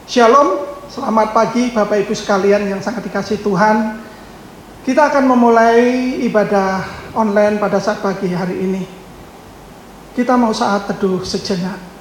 Shalom, selamat pagi Bapak Ibu sekalian yang sangat dikasihi Tuhan. Kita akan memulai ibadah online pada saat pagi hari ini. Kita mau saat teduh sejenak.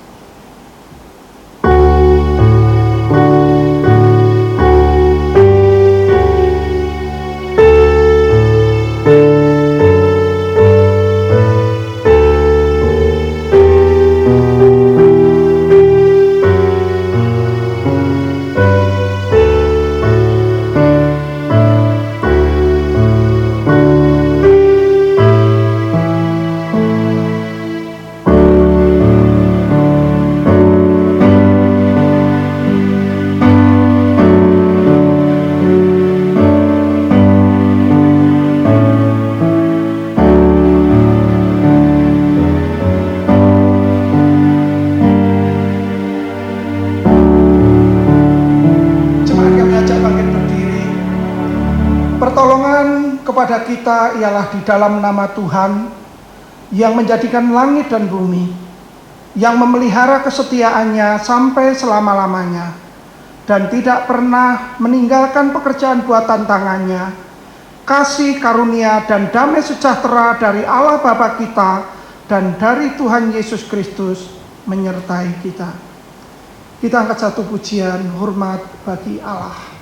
Kepada kita ialah di dalam nama Tuhan yang menjadikan langit dan bumi, yang memelihara kesetiaannya sampai selama-lamanya dan tidak pernah meninggalkan pekerjaan buatan tangannya. Kasih karunia dan damai sejahtera dari Allah Bapa kita dan dari Tuhan Yesus Kristus menyertai kita. Kita angkat satu pujian hormat bagi Allah.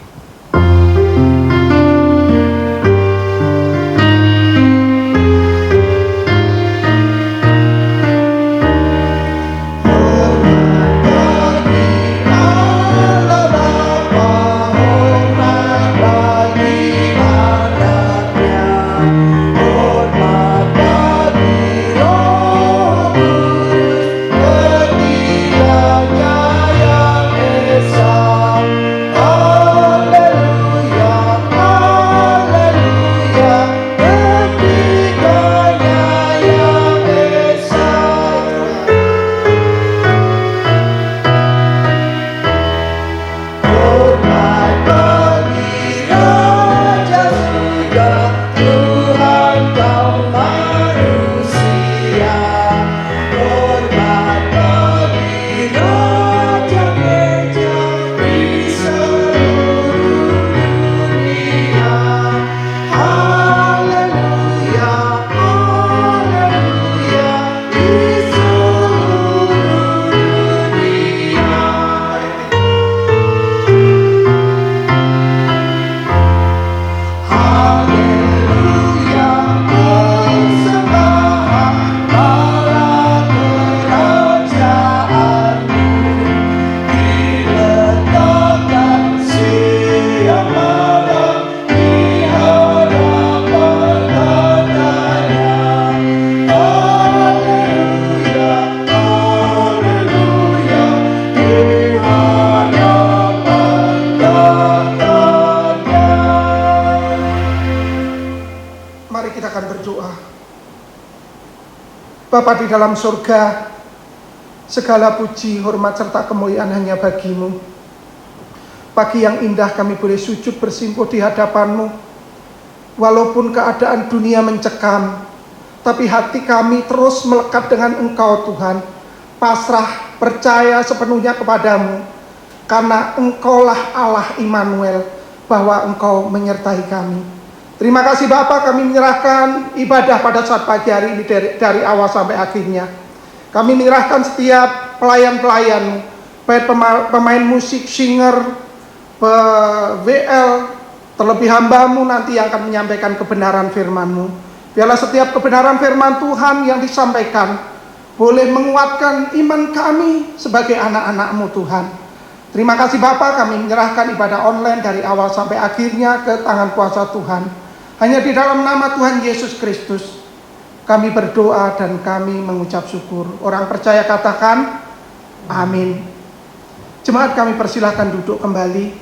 Bapa di dalam surga, segala puji, hormat, serta kemuliaan hanya bagimu. Pagi yang indah kami boleh sujud bersimpuh di hadapanmu. Walaupun keadaan dunia mencekam, tapi hati kami terus melekat dengan Engkau Tuhan. Pasrah, percaya sepenuhnya kepadamu. Karena Engkaulah Allah Immanuel, bahwa Engkau menyertai kami. Terima kasih Bapa, kami menyerahkan ibadah pada saat pagi hari ini dari awal sampai akhirnya. Kami menyerahkan setiap pelayan-pelayan, baik pemain musik, singer, WL, terlebih hamba-Mu nanti yang akan menyampaikan kebenaran firman-Mu. Biarlah setiap kebenaran firman Tuhan yang disampaikan boleh menguatkan iman kami sebagai anak-anak-Mu Tuhan. Terima kasih Bapa, kami menyerahkan ibadah online dari awal sampai akhirnya ke tangan kuasa Tuhan. Hanya di dalam nama Tuhan Yesus Kristus kami berdoa dan kami mengucap syukur. Orang percaya katakan amin. Jemaat kami persilahkan duduk kembali.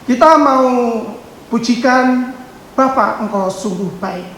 Kita mau pujikan Bapa, Engkau sungguh baik.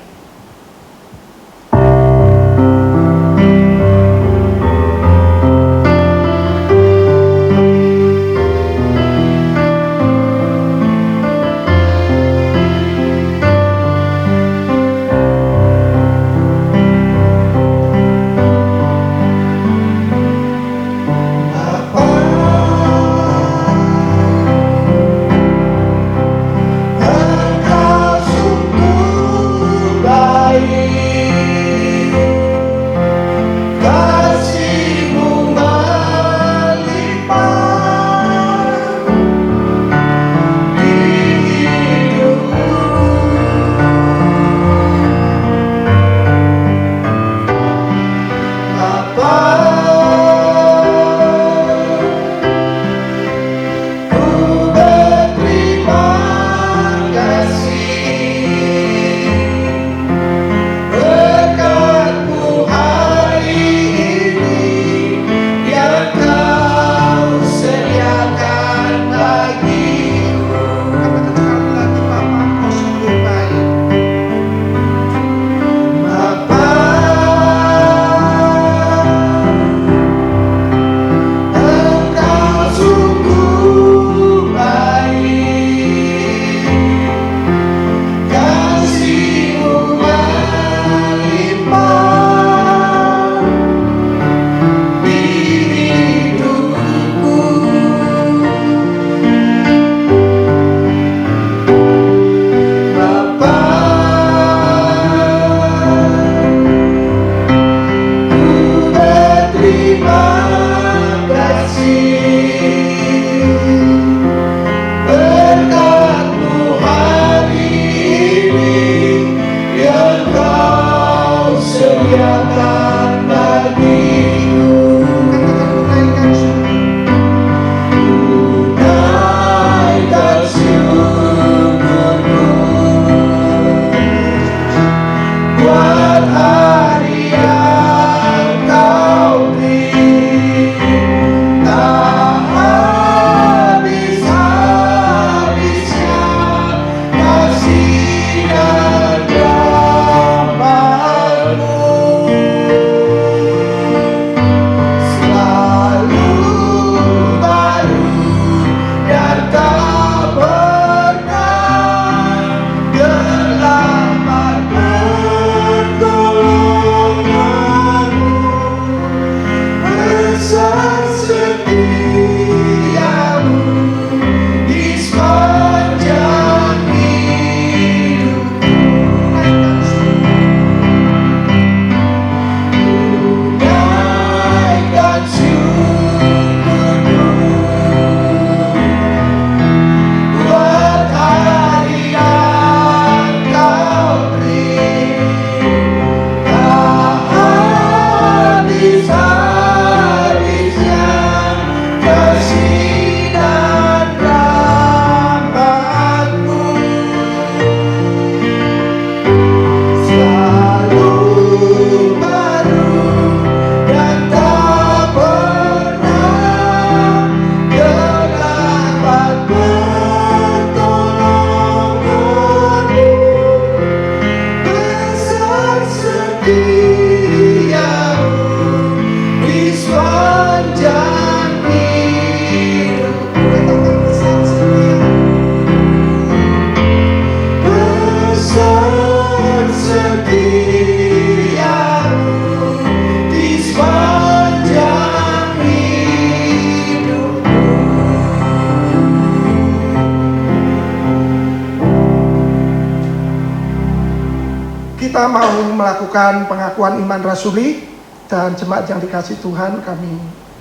Kita mau melakukan pengakuan iman rasuli, dan jemaat yang dikasih Tuhan, kami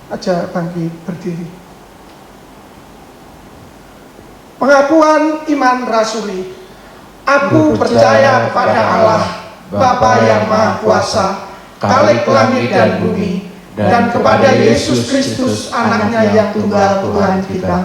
ajak bangkit berdiri. Pengakuan iman rasuli. Aku percaya kepada Allah, Bapa yang Maha Kuasa, Khalik langit dan bumi, dan kepada Yesus Kristus, Anaknya yang tunggal Tuhan kita,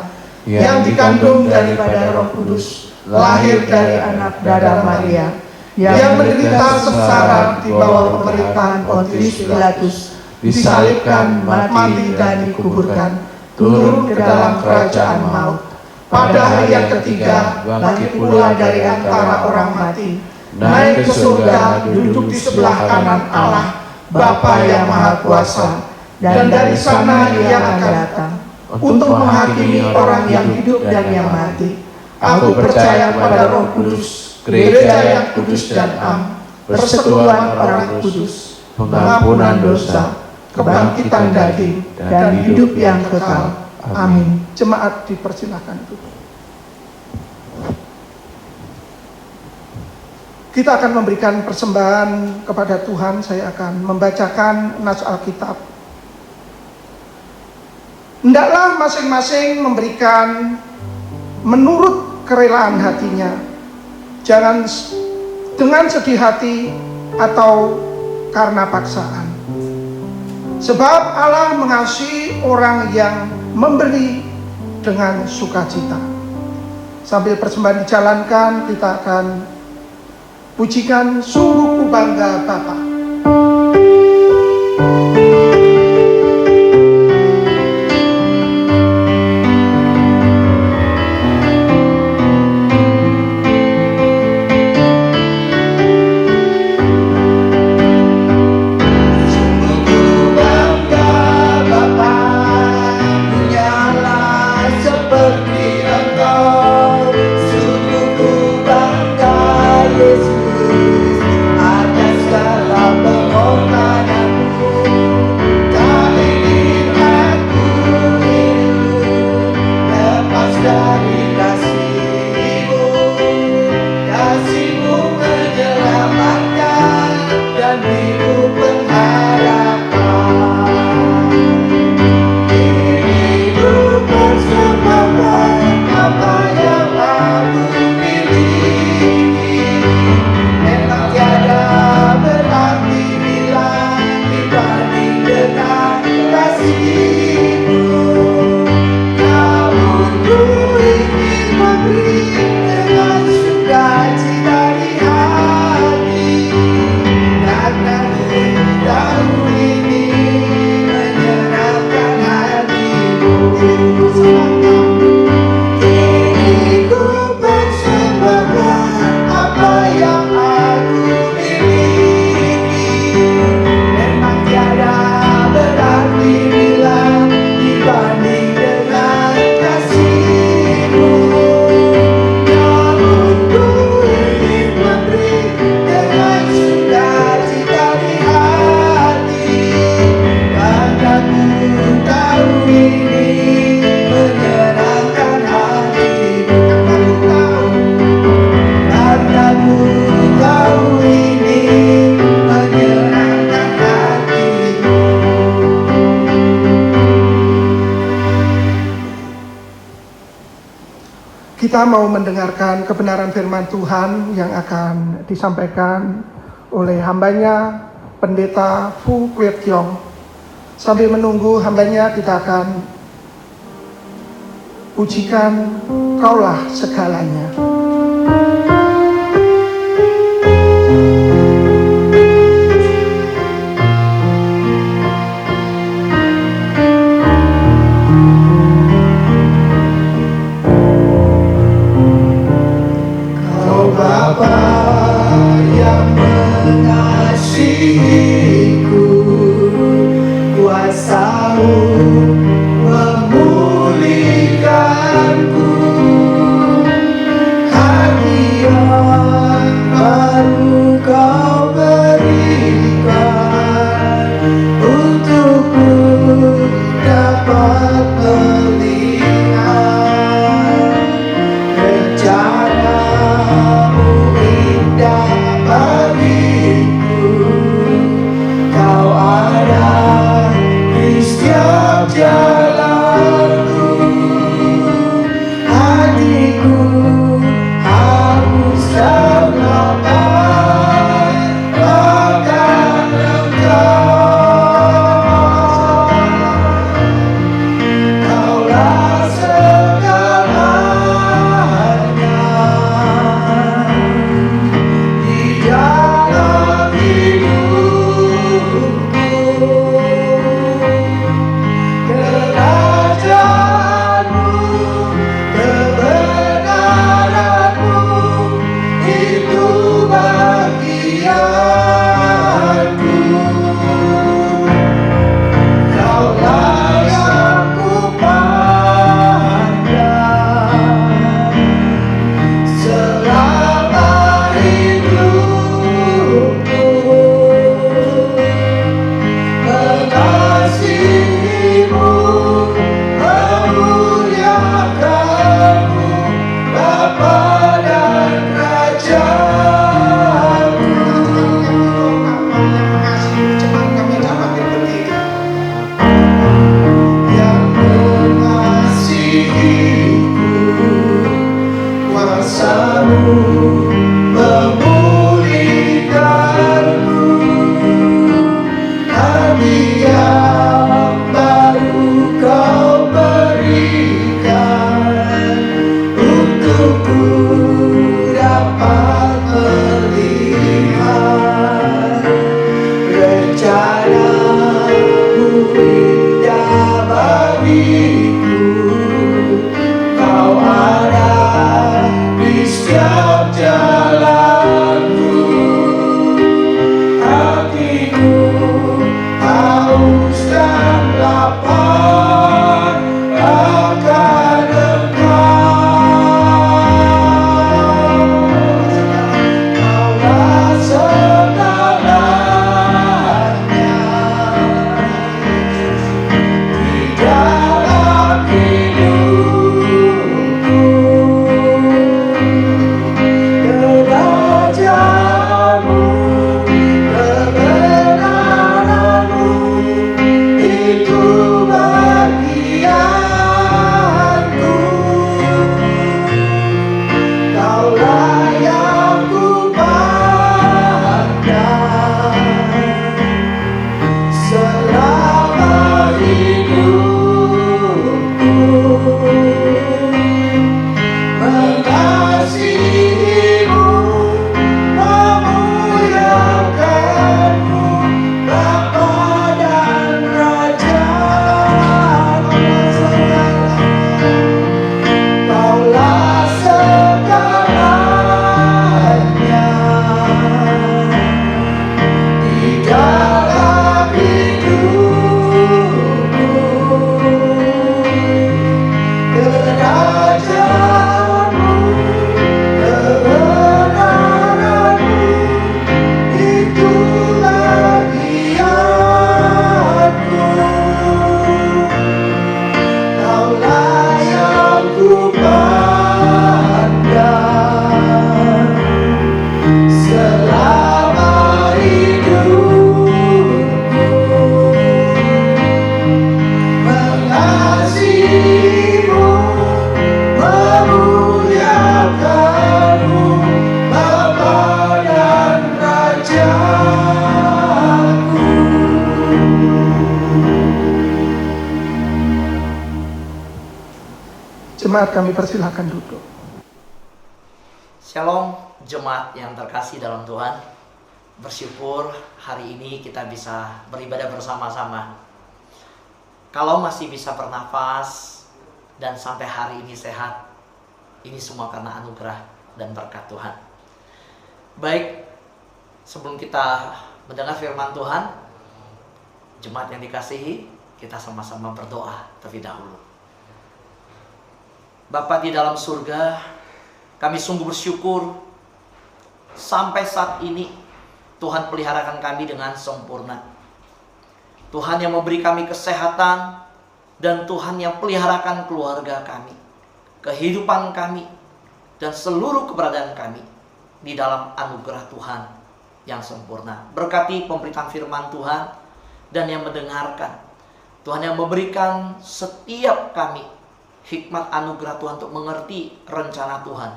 yang dikandung daripada Roh Kudus, lahir dari anak darah Maria, yang menderita sengsara di bawah pemerintahan Pontius Pilatus, disalibkan, mati dan dikuburkan, turun ke dalam kerajaan maut. Pada hari yang ketiga, bangkit pula dari antara orang mati, naik ke surga, duduk di sebelah kanan Allah, Bapa yang Maha Kuasa, dan dari sana Ia akan datang untuk menghakimi orang yang hidup dan yang mati. Aku percaya pada Roh Kudus, gereja yang kudus dan am, persekutuan orang kudus, pengampunan dosa, kebangkitan daging, dan hidup yang kekal. Amin. Jemaat dipersilakan duduk. Kita akan memberikan persembahan kepada Tuhan. Saya akan membacakan nas Alkitab. Hendaklah masing-masing memberikan menurut kerelaan hatinya, jangan dengan sedih hati atau karena paksaan. Sebab Allah mengasihi orang yang memberi dengan sukacita. Sambil persembahan dijalankan, kita akan pujikan Sungguh Ku Bangga Bapa. Kita mau mendengarkan kebenaran firman Tuhan yang akan disampaikan oleh hambanya Pendeta Fu Kwet Yong. Sambil menunggu hambanya, kita akan pujikan Kaulah Segalanya. Kau ada di setiap Jemaat kami persilahkan duduk. Shalom jemaat yang terkasih dalam Tuhan. Bersyukur hari ini kita bisa beribadah bersama-sama. Kalau masih bisa bernafas dan sampai hari ini sehat, ini semua karena anugerah dan berkat Tuhan. Baik, sebelum kita mendengar firman Tuhan, jemaat yang dikasihi, kita sama-sama berdoa terlebih dahulu. Bapa di dalam surga, kami sungguh bersyukur sampai saat ini Tuhan peliharakan kami dengan sempurna. Tuhan yang memberi kami kesehatan, dan Tuhan yang peliharakan keluarga kami, kehidupan kami, dan seluruh keberadaan kami di dalam anugerah Tuhan yang sempurna. Berkati pemberitaan firman Tuhan dan yang mendengarkan. Tuhan yang memberikan setiap kami hikmat anugerah Tuhan untuk mengerti rencana Tuhan.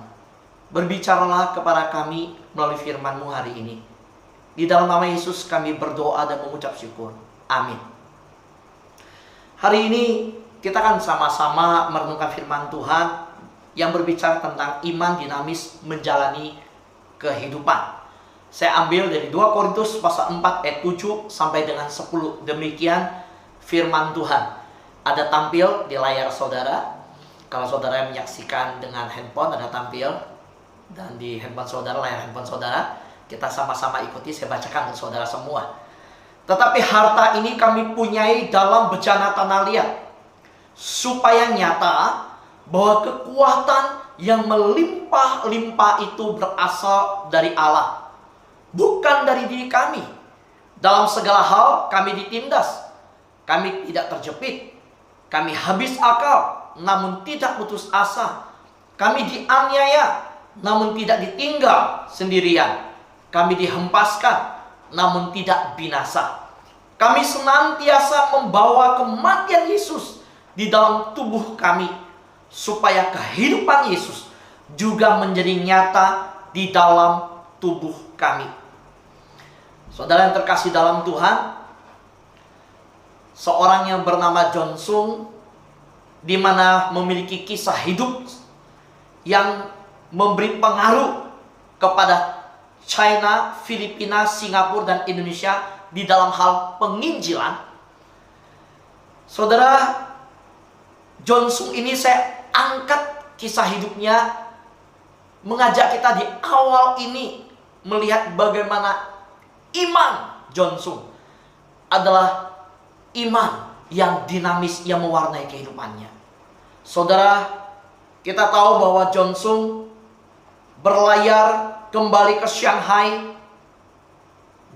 Berbicaralah kepada kami melalui firman-Mu hari ini. Di dalam nama Yesus kami berdoa dan mengucap syukur. Amin. Hari ini kita akan sama-sama merenungkan firman Tuhan yang berbicara tentang iman dinamis menjalani kehidupan. Saya ambil dari 2 Korintus pasal 4 ayat 7 sampai dengan 10. Demikian firman Tuhan. Ada tampil di layar saudara. Kalau saudara yang menyaksikan dengan handphone, ada tampil. Dan di handphone saudara, layar handphone saudara, kita sama-sama ikuti, saya bacakan untuk saudara semua. Tetapi harta ini kami punyai dalam bejana tanah liat, supaya nyata bahwa kekuatan yang melimpah-limpah itu berasal dari Allah, bukan dari diri kami. Dalam segala hal kami ditindas, kami tidak terjepit, kami habis akal, namun tidak putus asa. Kami dianiaya, namun tidak ditinggal sendirian. Kami dihempaskan, namun tidak binasa. Kami senantiasa membawa kematian Yesus di dalam tubuh kami, supaya kehidupan Yesus juga menjadi nyata di dalam tubuh kami. Saudara yang terkasih dalam Tuhan, seorang yang bernama John Sung, di mana memiliki kisah hidup yang memberi pengaruh kepada China, Filipina, Singapura, dan Indonesia di dalam hal penginjilan. Saudara, John Sung ini saya angkat kisah hidupnya, mengajak kita di awal ini melihat bagaimana iman John Sung adalah iman yang dinamis, yang mewarnai kehidupannya. Saudara, kita tahu bahwa John Sung berlayar kembali ke Shanghai,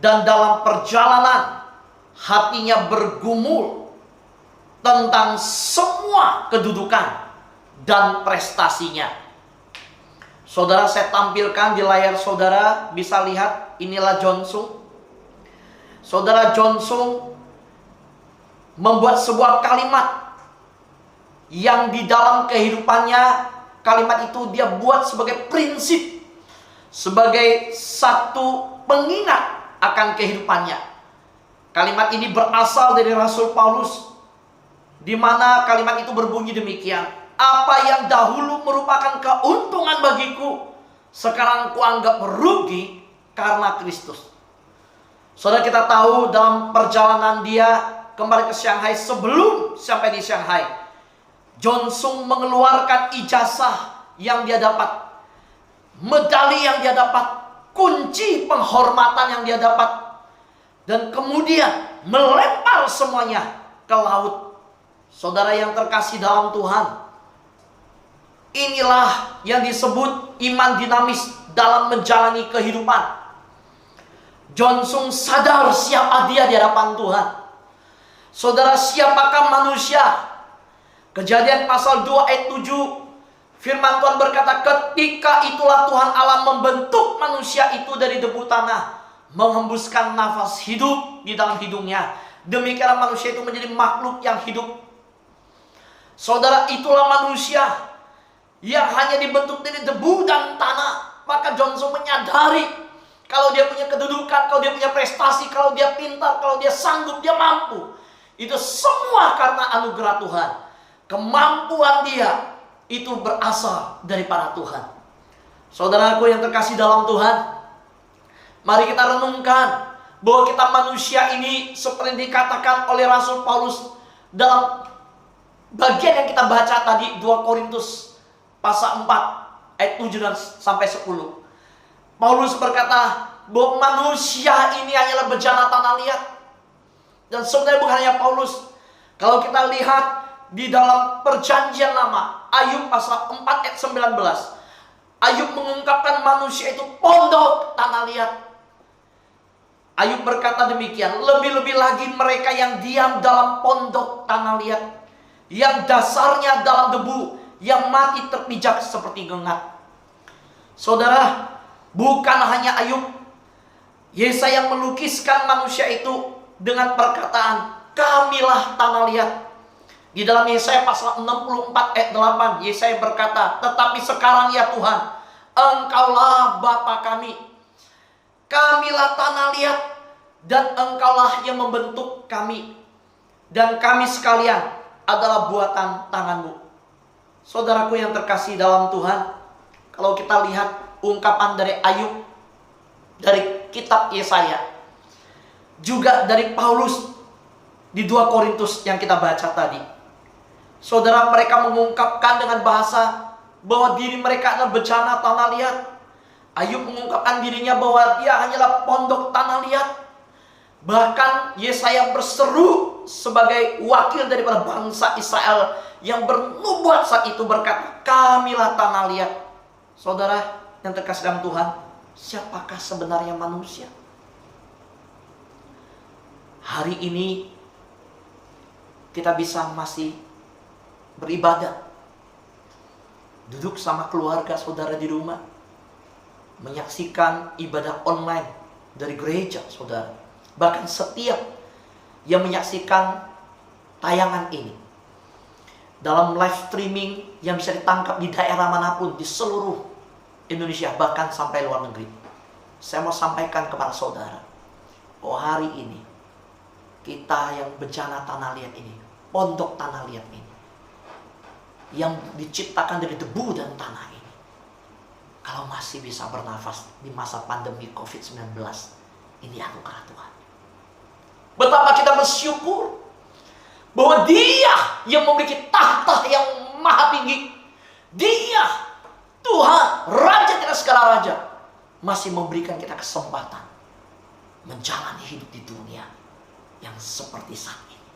dan dalam perjalanan hatinya bergumul tentang semua kedudukan dan prestasinya. Saudara, saya tampilkan di layar saudara, bisa lihat, inilah John Sung. Saudara, John Sung membuat sebuah kalimat yang di dalam kehidupannya, kalimat itu dia buat sebagai prinsip, sebagai satu pengingat akan kehidupannya. Kalimat ini berasal dari Rasul Paulus, di mana kalimat itu berbunyi demikian: apa yang dahulu merupakan keuntungan bagiku, sekarang kuanggap rugi karena Kristus. Saudara, kita tahu dalam perjalanan dia kembali ke Shanghai, sebelum sampai di Shanghai, John Sung mengeluarkan ijazah yang dia dapat, medali yang dia dapat, kunci penghormatan yang dia dapat, dan kemudian melempar semuanya ke laut. Saudara yang terkasih dalam Tuhan, inilah yang disebut iman dinamis dalam menjalani kehidupan. John Sung sadar siapa dia di hadapan Tuhan. Saudara, siapakah manusia? Kejadian pasal 2 ayat 7, firman Tuhan berkata, ketika itulah Tuhan Allah membentuk manusia itu dari debu tanah, menghembuskan nafas hidup di dalam hidungnya. Demikianlah manusia itu menjadi makhluk yang hidup. Saudara, itulah manusia yang hanya dibentuk dari debu dan tanah. Maka John Sung menyadari, kalau dia punya kedudukan, kalau dia punya prestasi, kalau dia pintar, kalau dia sanggup, dia mampu, itu semua karena anugerah Tuhan. Kemampuan dia itu berasal daripada Tuhan. Saudaraku yang terkasih dalam Tuhan, mari kita renungkan bahwa kita manusia ini seperti dikatakan oleh Rasul Paulus dalam bagian yang kita baca tadi, 2 Korintus pasal 4 ayat 7 dan sampai 10. Paulus berkata bahwa manusia ini hanyalah bejana tanah liat. Dan sebenarnya bukan hanya Paulus. Kalau kita lihat di dalam perjanjian lama, Ayub pasal 4 ayat 19, Ayub mengungkapkan manusia itu pondok tanah liat. Ayub berkata demikian, lebih-lebih lagi mereka yang diam dalam pondok tanah liat, yang dasarnya dalam debu, yang mati terpijak seperti gengat. Saudara, bukan hanya Ayub, Yesaya yang melukiskan manusia itu dengan perkataan, kamilah tanah liat. Di dalam Yesaya pasal 64 ayat 8, Yesaya berkata, tetapi sekarang ya Tuhan, Engkaulah Bapa kami, kamilah tanah liat, dan Engkaulah yang membentuk kami, dan kami sekalian adalah buatan tangan-Mu. Saudaraku yang terkasih dalam Tuhan, kalau kita lihat ungkapan dari Ayub, dari kitab Yesaya, juga dari Paulus di 2 Korintus yang kita baca tadi, saudara, mereka mengungkapkan dengan bahasa bahwa diri mereka adalah bejana tanah liat. Ayub mengungkapkan dirinya bahwa dia hanyalah pondok tanah liat. Bahkan Yesaya berseru sebagai wakil daripada bangsa Israel yang bernubuat saat itu berkata, kamilah tanah liat. Saudara yang terkasih dalam Tuhan, siapakah sebenarnya manusia? Hari ini kita bisa masih beribadah, duduk sama keluarga saudara di rumah, menyaksikan ibadah online dari gereja saudara. Bahkan setiap yang menyaksikan tayangan ini dalam live streaming yang bisa ditangkap di daerah manapun di seluruh Indonesia, bahkan sampai luar negeri. Saya mau sampaikan kepada saudara bahwa hari ini kita yang bejana tanah liat ini, pondok tanah liat ini, yang diciptakan dari debu dan tanah ini, kalau masih bisa bernafas di masa pandemi COVID-19, ini anugerah Tuhan. Betapa kita bersyukur bahwa Dia yang memiliki tahta yang maha tinggi, Dia Tuhan, Raja di atas segala raja, masih memberikan kita kesempatan menjalani hidup di dunia yang seperti saat ini.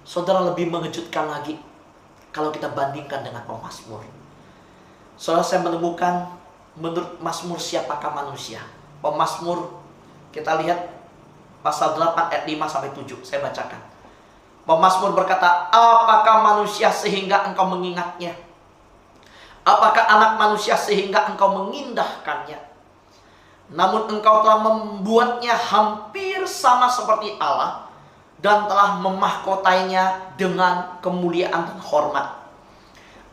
Saudara, lebih mengejutkan lagi kalau kita bandingkan dengan pemazmur. Saudara, saya menemukan menurut Mazmur siapakah manusia. Pemazmur, kita lihat pasal 8 ayat 5 sampai 7. Saya bacakan. Pemazmur berkata, apakah manusia sehingga engkau mengingatnya? Apakah anak manusia sehingga engkau mengindahkannya? Namun engkau telah membuatnya hampir sama seperti Allah, dan telah memahkotainya dengan kemuliaan dan hormat.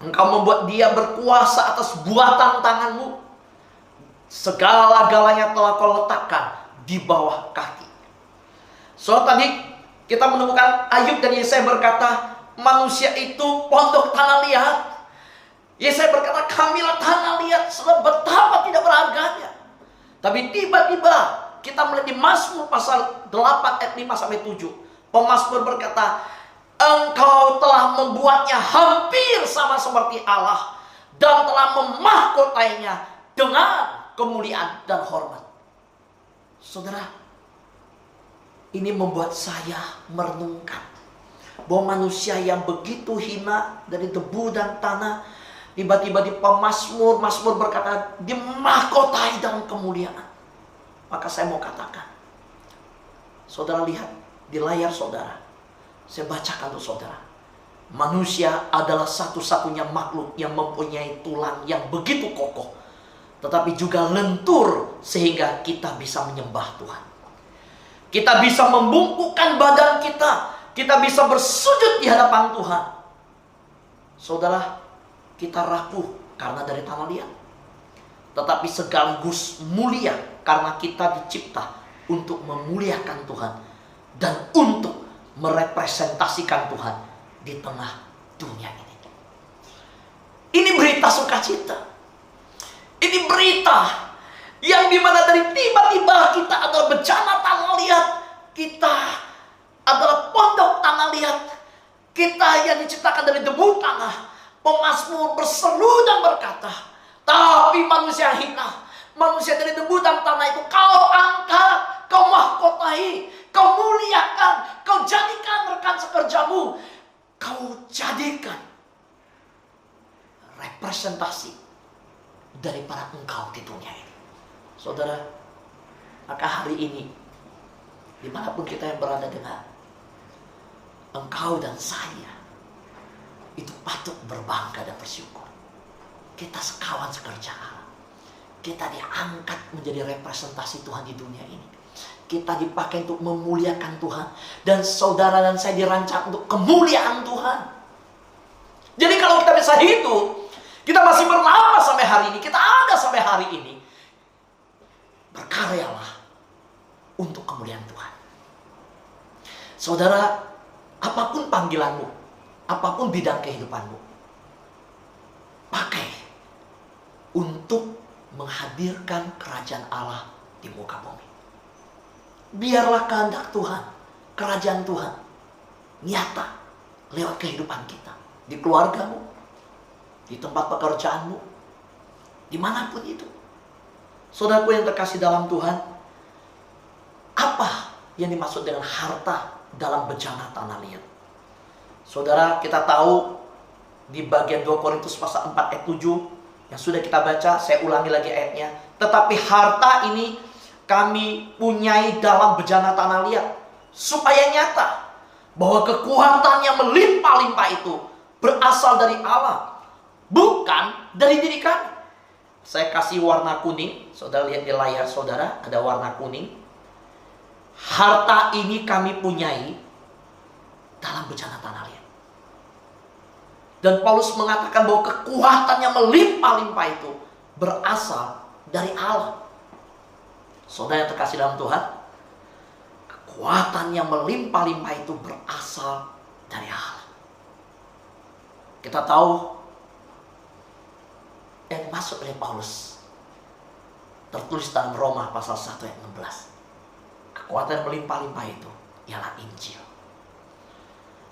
Engkau membuat dia berkuasa atas buatan tanganmu. Segala-galanya telah kau letakkan di bawah kaki. So tadi kita menemukan Ayub dan Yesaya berkata, manusia itu pondok tanah liat. Yesaya berkata, kamilah tanah liat. Sebab betapa tidak berharganya. Tapi tiba-tiba kita melihat di Mazmur pasal 8 ayat 5 sampai 7. Pemazmur berkata, engkau telah membuatnya hampir sama seperti Allah, dan telah memahkotainya dengan kemuliaan dan hormat. Saudara, ini membuat saya merenungkan bahwa manusia yang begitu hina dari debu dan tanah, tiba-tiba di Pemazmur, Mazmur berkata, dimahkotai dengan kemuliaan. Maka saya mau katakan, saudara lihat di layar saudara, saya bacakan untuk saudara. Manusia adalah satu-satunya makhluk yang mempunyai tulang yang begitu kokoh, tetapi juga lentur sehingga kita bisa menyembah Tuhan. Kita bisa membungkukkan badan kita, kita bisa bersujud di hadapan Tuhan. Saudara, kita rapuh karena dari tanah liat, tetapi sekaligus mulia karena kita dicipta untuk memuliakan Tuhan dan untuk merepresentasikan Tuhan di tengah dunia ini. Ini berita sukacita. Ini berita yang dimana dari tiba-tiba kita adalah bencana tanah liat. Kita adalah pondok tanah liat. Kita yang diciptakan dari debu tanah. Pemazmur berseru dan berkata, tapi manusia hina, manusia dari debu dan tanah itu kau angkat, kau mahkotai, kau muliakan, kau jadikan rekan sekerjamu, kau jadikan representasi daripada engkau di dunia ini. Saudara, maka hari ini dimanapun kita yang berada dengan engkau dan saya, itu patut berbangga dan bersyukur. Kita sekawan sekerja Allah. Kita diangkat menjadi representasi Tuhan di dunia ini. Kita dipakai untuk memuliakan Tuhan. Dan saudara dan saya dirancang untuk kemuliaan Tuhan. Jadi kalau kita bisa hidup, kita masih bernapas sampai hari ini, kita ada sampai hari ini, berkaryalah untuk kemuliaan Tuhan. Saudara, apapun panggilanmu, apapun bidang kehidupanmu, pakai untuk menghadirkan kerajaan Allah di muka bumi. Biarlah kehendak Tuhan, kerajaan Tuhan nyata lewat kehidupan kita, di keluargamu, di tempat pekerjaanmu, dimanapun itu. Saudaraku yang terkasih dalam Tuhan, apa yang dimaksud dengan harta dalam bejana tanah liat? Saudara, kita tahu di bagian 2 Korintus pasal 4 ayat 7 yang sudah kita baca, saya ulangi lagi ayatnya. Tetapi harta ini kami punyai dalam bejana tanah liat, supaya nyata bahwa kekuatan yang melimpah-limpah itu berasal dari Allah, bukan dari diri kami. Saya kasih warna kuning, saudara lihat di layar saudara, ada warna kuning. Harta ini kami punyai dalam bejana tanah liat. Dan Paulus mengatakan bahwa kekuatan yang melimpah-limpah itu berasal dari Allah. Saudara yang terkasih dalam Tuhan, kekuatan yang melimpah-limpah itu berasal dari Allah. Kita tahu yang masuk oleh Paulus tertulis dalam Roma pasal 1 ayat 16. Kekuatan yang melimpah-limpah itu ialah Injil.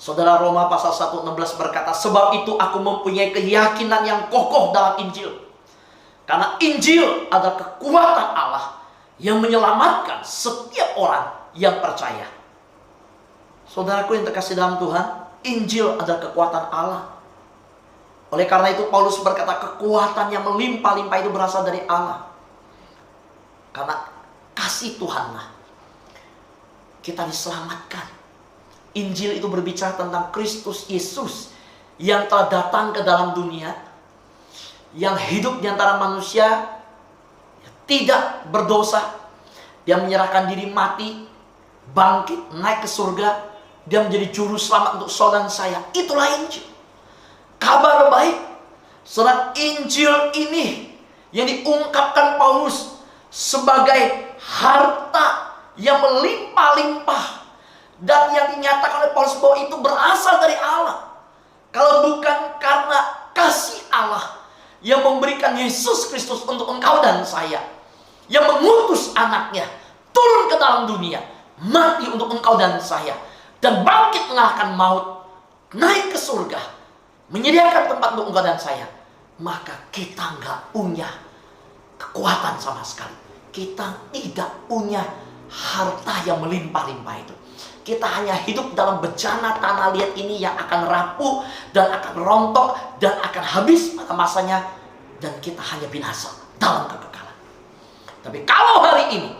Saudara, Roma pasal 1:16 berkata, sebab itu aku mempunyai keyakinan yang kokoh dalam Injil. Karena Injil adalah kekuatan Allah yang menyelamatkan setiap orang yang percaya. Saudaraku yang terkasih dalam Tuhan, Injil adalah kekuatan Allah. Oleh karena itu Paulus berkata kekuatan yang melimpah-limpah itu berasal dari Allah. Karena kasih Tuhanlah kita diselamatkan. Injil itu berbicara tentang Kristus Yesus yang telah datang ke dalam dunia, yang hidup di antara manusia, tidak berdosa. Dia menyerahkan diri mati, bangkit, naik ke surga. Dia menjadi juru selamat untuk saudara dan saya. Itulah Injil. Kabar baik. Surat Injil ini yang diungkapkan Paulus sebagai harta yang melimpah-limpah. Dan yang dinyatakan oleh Paulus bahwa itu berasal dari Allah. Kalau bukan karena kasih Allah yang memberikan Yesus Kristus untuk engkau dan saya, yang mengutus anaknya turun ke dalam dunia, mati untuk engkau dan saya, dan bangkit mengalahkan maut, naik ke surga, menyediakan tempat untuk engkau dan saya, maka kita nggak punya kekuatan sama sekali. Kita tidak punya harta yang melimpah-limpah itu. Kita hanya hidup dalam bejana tanah liat ini yang akan rapuh dan akan rontok dan akan habis pada masanya, dan kita hanya binasa dalam kekekalan. Tapi kalau hari ini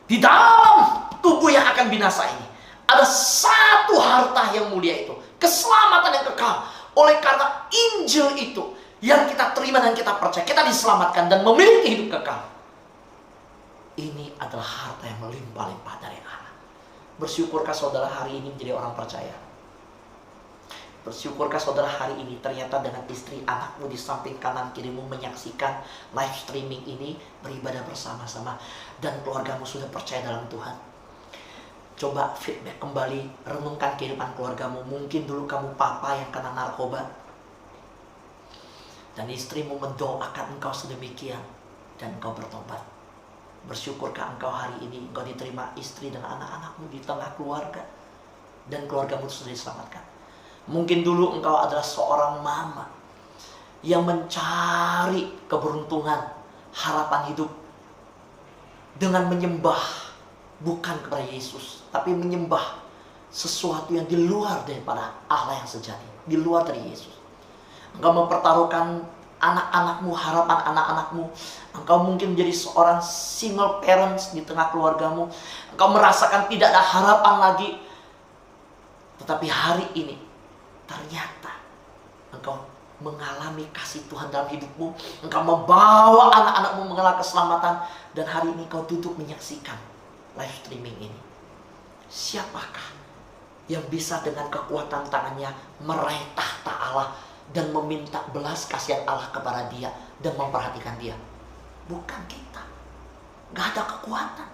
di dalam tubuh yang akan binasa ini ada satu harta yang mulia, itu keselamatan yang kekal. Oleh karena Injil itu yang kita terima dan kita percaya, kita diselamatkan dan memiliki hidup kekal. Ini adalah harta yang melimpah-limpah dari Allah. Bersyukurkah saudara hari ini menjadi orang percaya? Bersyukurkah saudara hari ini ternyata dengan istri anakmu di samping kanan kirimu menyaksikan live streaming ini, beribadah bersama-sama, dan keluargamu sudah percaya dalam Tuhan? Coba feedback kembali, renungkan kehidupan keluargamu. Mungkin dulu kamu papa yang kena narkoba. Dan istrimu mendoakan engkau sedemikian dan engkau bertobat. Bersyukurkah engkau hari ini engkau diterima istri dan anak-anakmu di tengah keluarga, dan keluargamu sudah diselamatkan. Mungkin dulu engkau adalah seorang mama yang mencari keberuntungan, harapan hidup dengan menyembah bukan kepada Yesus, tapi menyembah sesuatu yang di luar daripada Allah yang sejati, di luar dari Yesus. Engkau mempertaruhkan anak-anakmu, harapan anak-anakmu. Engkau mungkin menjadi seorang single parents di tengah keluargamu. Engkau merasakan tidak ada harapan lagi. Tetapi hari ini ternyata engkau mengalami kasih Tuhan dalam hidupmu. Engkau membawa anak-anakmu mengenal keselamatan. Dan hari ini kau duduk menyaksikan live streaming ini. Siapakah yang bisa dengan kekuatan tangannya meraih tahta Allah dan meminta belas kasihan Allah kepada dia dan memperhatikan dia? Bukan kita. Gak ada kekuatan.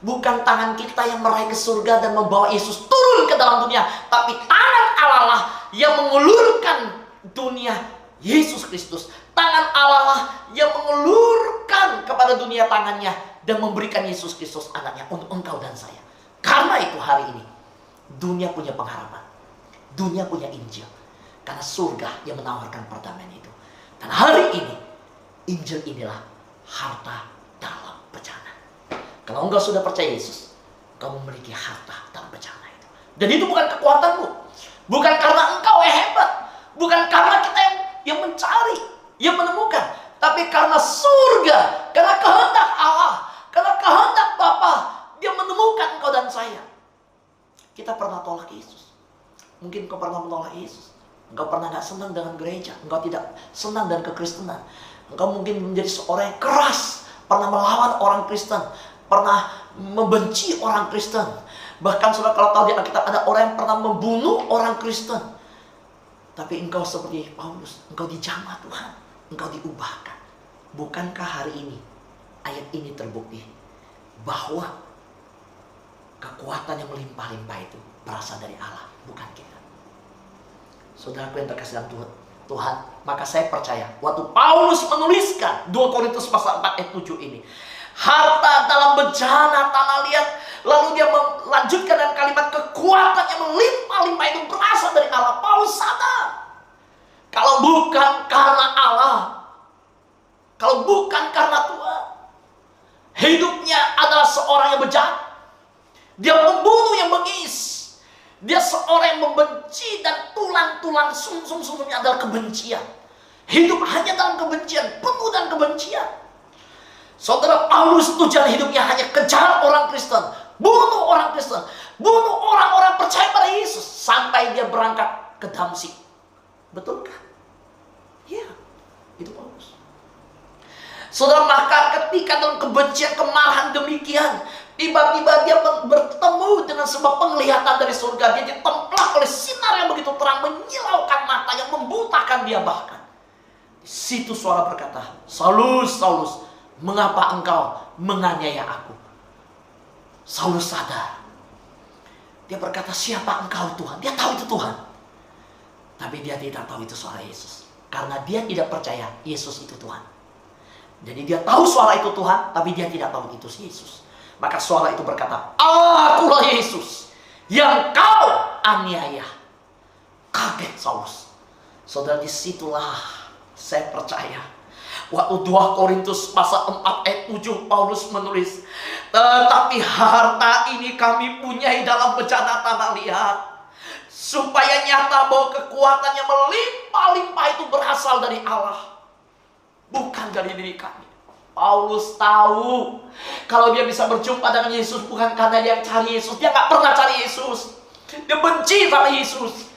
Bukan tangan kita yang meraih ke surga dan membawa Yesus turun ke dalam dunia, tapi tangan Allah lah yang mengulurkan dunia Yesus Kristus. Tangan Allah lah yang mengulurkan kepada dunia tangannya dan memberikan Yesus Kristus anaknya untuk engkau dan saya. Karena itu hari ini dunia punya pengharapan, dunia punya Injil, karena surga yang menawarkan perdamaian itu. Dan hari ini Injil inilah harta dalam bejana. Kalau engkau sudah percaya Yesus, engkau memiliki harta dalam bejana itu. Dan itu bukan kekuatanmu, bukan karena engkau yang hebat, bukan karena kita yang mencari, yang menemukan, tapi karena surga, karena kehendak Allah, karena kehendak Bapa, dia menemukan engkau dan saya. Kita pernah tolak Yesus. Mungkin engkau pernah menolak Yesus. Engkau pernah gak senang dengan gereja, engkau tidak senang dengan kekristenan. Engkau mungkin menjadi seorang yang keras, pernah melawan orang Kristen, pernah membenci orang Kristen. Bahkan saudara kalau tahu di Alkitab ada orang yang pernah membunuh orang Kristen. Tapi engkau seperti Paulus, engkau dijamah Tuhan, engkau diubahkan. Bukankah hari ini ayat ini terbukti bahwa kekuatan yang melimpah-limpah itu berasal dari Allah, bukan kita. Saudaraku yang terkasih dalam Tuhan, maka saya percaya waktu Paulus menuliskan 2 Korintus pasal 4 ayat 7 ini, harta dalam bejana tanah liat, lalu dia melanjutkan dengan kalimat kekuatan yang melimpah-limpah itu berasal dari Allah. Paulus sadar kalau bukan karena Allah, kalau bukan karena Tuhan, hidupnya adalah seorang yang bejat. Dia pembunuh yang bengis. Dia seorang yang membenci dan tulang-tulang sumsum-sumsumnya adalah kebencian. Hidup hanya dalam kebencian, penuh dengan kebencian. Saudara, Paulus itu jalan hidupnya hanya kejar orang Kristen, bunuh orang Kristen, bunuh orang-orang percaya pada Yesus, sampai dia berangkat ke Damsyik. Betulkah? Ya, itu Paulus. Saudara, maka ketika dalam kebencian, kemarahan demikian, tiba-tiba dia bertemu dengan sebuah penglihatan dari surga. Dia ditemplak oleh sinar yang begitu terang, menyilaukan mata, yang membutakan dia bahkan. Di situ suara berkata, Saulus, Saulus, mengapa engkau menganiaya aku? Saulus sadar. Dia berkata, siapa engkau Tuhan? Dia tahu itu Tuhan. Tapi dia tidak tahu itu suara Yesus. Karena dia tidak percaya Yesus itu Tuhan. Jadi dia tahu suara itu Tuhan, tapi dia tidak tahu itu Yesus. Maka suara itu berkata, akulah Yesus yang kau aniaya. Kaget Saulus. Saudara, disitulah saya percaya. Waktu 2 Korintus pasal 4 ayat 7 Paulus menulis, tetapi harta ini kami punyai dalam bejana tanah liat, supaya nyata bahwa kekuatan yang melimpah-limpah itu berasal dari Allah, bukan dari diri kami. Paulus tahu kalau dia bisa berjumpa dengan Yesus bukan karena dia cari Yesus. Dia gak pernah cari Yesus. Dia benci sama Yesus.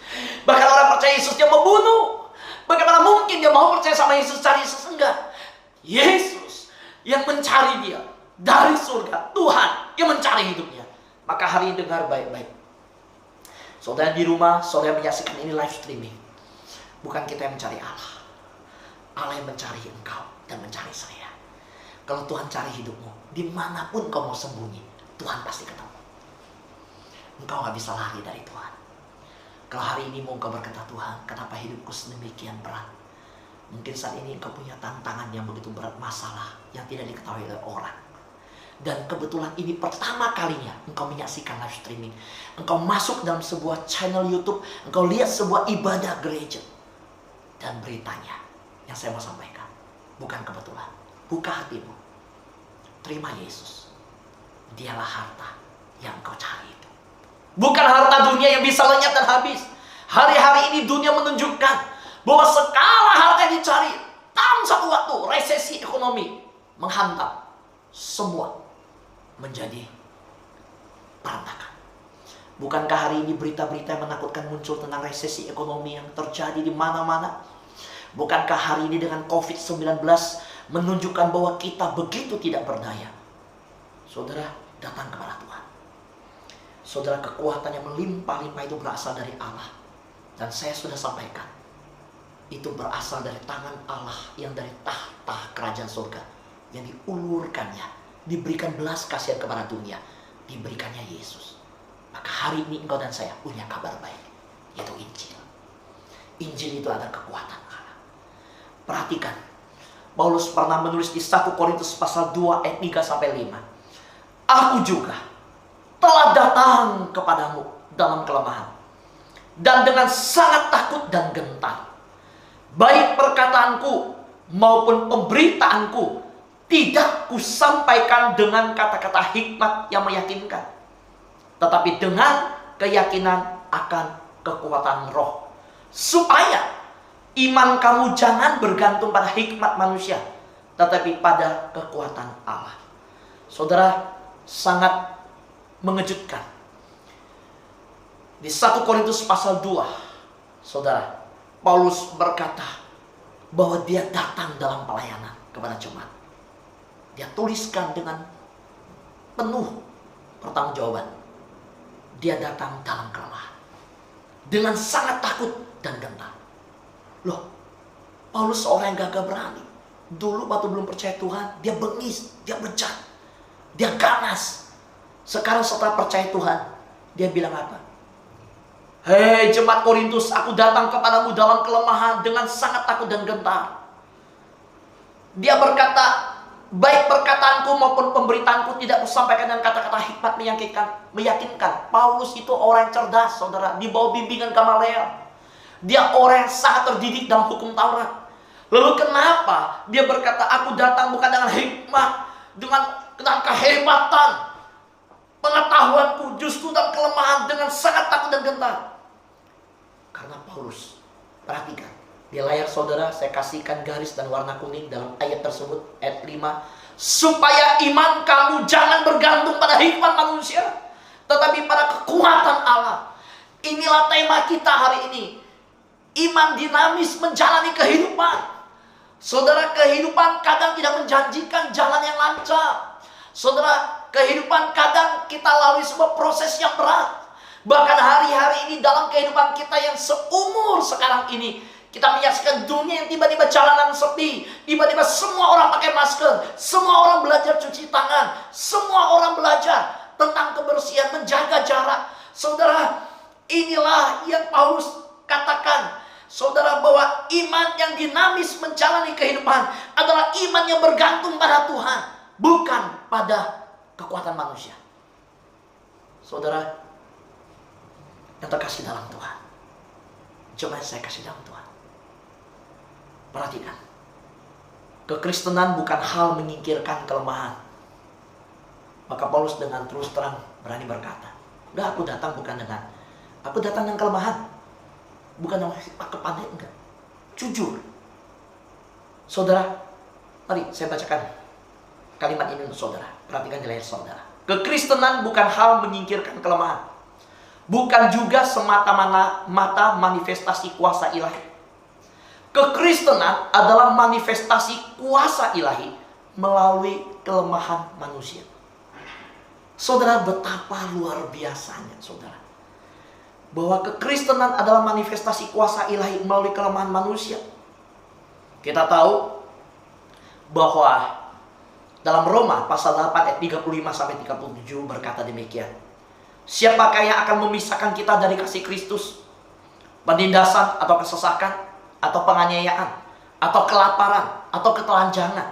Bahkan orang percaya Yesus dia membunuh. Bagaimana mungkin dia mau percaya sama Yesus, cari Yesus? Enggak. Yesus yang mencari dia dari surga. Tuhan yang mencari hidupnya. Maka hari ini dengar baik-baik. Saudara di rumah, saudara menyaksikan ini live streaming. Bukan kita yang mencari Allah. Allah yang mencari engkau dan mencari saya. Kalau Tuhan cari hidupmu, dimanapun kau mau sembunyi, Tuhan pasti ketemu. Engkau gak bisa lari dari Tuhan. Kalau hari ini mau engkau berkata, Tuhan, kenapa hidupku sedemikian berat? Mungkin saat ini engkau punya tantangan yang begitu berat, masalah yang tidak diketahui oleh orang. Dan kebetulan ini pertama kalinya engkau menyaksikan live streaming. Engkau masuk dalam sebuah channel YouTube, engkau lihat sebuah ibadah gereja. Dan beritanya yang saya mau sampaikan bukan kebetulan. Buka hatimu, terima Yesus. Dialah harta yang engkau cari itu. Bukan harta dunia yang bisa lenyap dan habis. Hari-hari ini dunia menunjukkan bahwa segala harta yang dicari dalam satu waktu resesi ekonomi menghantam, semua menjadi berantakan. Bukankah hari ini berita-berita yang menakutkan muncul tentang resesi ekonomi yang terjadi di mana-mana? Bukankah hari ini dengan COVID-19 menunjukkan bahwa kita begitu tidak berdaya? Saudara, datang kepada Tuhan. Saudara, kekuatan yang melimpah-limpah itu berasal dari Allah. Dan saya sudah sampaikan, itu berasal dari tangan Allah yang dari tahta kerajaan surga, yang diulurkannya, diberikan belas kasihan kepada dunia, diberikannya Yesus. Maka hari ini engkau dan saya punya kabar baik, yaitu Injil. Injil itu ada kekuatan Allah. Perhatikan, Paulus pernah menulis di 1 Korintus pasal 2 ayat 3-5. Aku juga telah datang kepadamu dalam kelemahan, dan dengan sangat takut dan gentar. Baik perkataanku maupun pemberitaanku tidak kusampaikan dengan kata-kata hikmat yang meyakinkan, tetapi dengan keyakinan akan kekuatan roh, supaya iman kamu jangan bergantung pada hikmat manusia, tetapi pada kekuatan Allah. Saudara, sangat mengejutkan. Di 1 Korintus pasal 2, saudara, Paulus berkata bahwa dia datang dalam pelayanan kepada jemaat. Dia tuliskan dengan penuh pertanggungjawaban. Dia datang dalam kelemahan, dengan sangat takut dan gentar. Loh, Paulus seorang yang gagah berani. Dulu waktu belum percaya Tuhan, dia bengis, dia bejat, dia ganas. Sekarang setelah percaya Tuhan, dia bilang apa? Hei jemaat Korintus, aku datang kepadamu dalam kelemahan, dengan sangat takut dan gentar. Dia berkata, baik perkataanku maupun pemberitaanku tidak kusampaikan dengan kata-kata hikmat meyakinkan. Paulus itu orang yang cerdas, saudara, di bawah bimbingan Gamaliel. Dia orang yang sangat terdidik dalam hukum Taurat. Lalu kenapa dia berkata, aku datang bukan dengan hikmat, dengan kehebatan, pengetahuanku, justru dalam kelemahan, dengan sangat takut dan gentar. Karena Paulus, perhatikan, di layar saudara saya kasihkan garis dan warna kuning dalam ayat tersebut, ayat 5. Supaya iman kamu jangan bergantung pada hikmat manusia, tetapi pada kekuatan Allah. Inilah tema kita hari ini. Iman dinamis menjalani kehidupan. Saudara, kehidupan kadang tidak menjanjikan jalan yang lancar. Saudara, kehidupan kadang kita lalui sebuah proses yang berat. Bahkan hari-hari ini dalam kehidupan kita yang seumur sekarang ini, kita menyaksikan dunia yang tiba-tiba jalanan sepi. Tiba-tiba semua orang pakai masker, semua orang belajar cuci tangan, semua orang belajar tentang kebersihan, menjaga jarak. Saudara, inilah yang Paulus katakan, saudara, bahwa iman yang dinamis menjalani kehidupan adalah iman yang bergantung pada Tuhan, bukan pada kekuatan manusia. Saudara yang terkasih dalam Tuhan, coba saya kasih dalam Tuhan. Perhatikan, kekristenan bukan hal menyingkirkan kelemahan. Maka Paulus dengan terus terang berani berkata, enggak, aku datang dengan kelemahan. Bukan dengan kepandaian, enggak. Jujur. Saudara, mari saya bacakan kalimat ini untuk saudara. Perhatikan di layar saudara. Kekristenan bukan hal menyingkirkan kelemahan. Bukan juga semata-mata manifestasi kuasa ilahi. Kekristenan adalah manifestasi kuasa ilahi melalui kelemahan manusia. Saudara, betapa luar biasanya, saudara, bahwa kekristenan adalah manifestasi kuasa ilahi melalui kelemahan manusia. Kita tahu bahwa dalam Roma pasal 8 ayat 35-37 berkata demikian. Siapakah yang akan memisahkan kita dari kasih Kristus? Penindasan atau kesesakan, atau penganiayaan, atau kelaparan, atau ketelanjangan,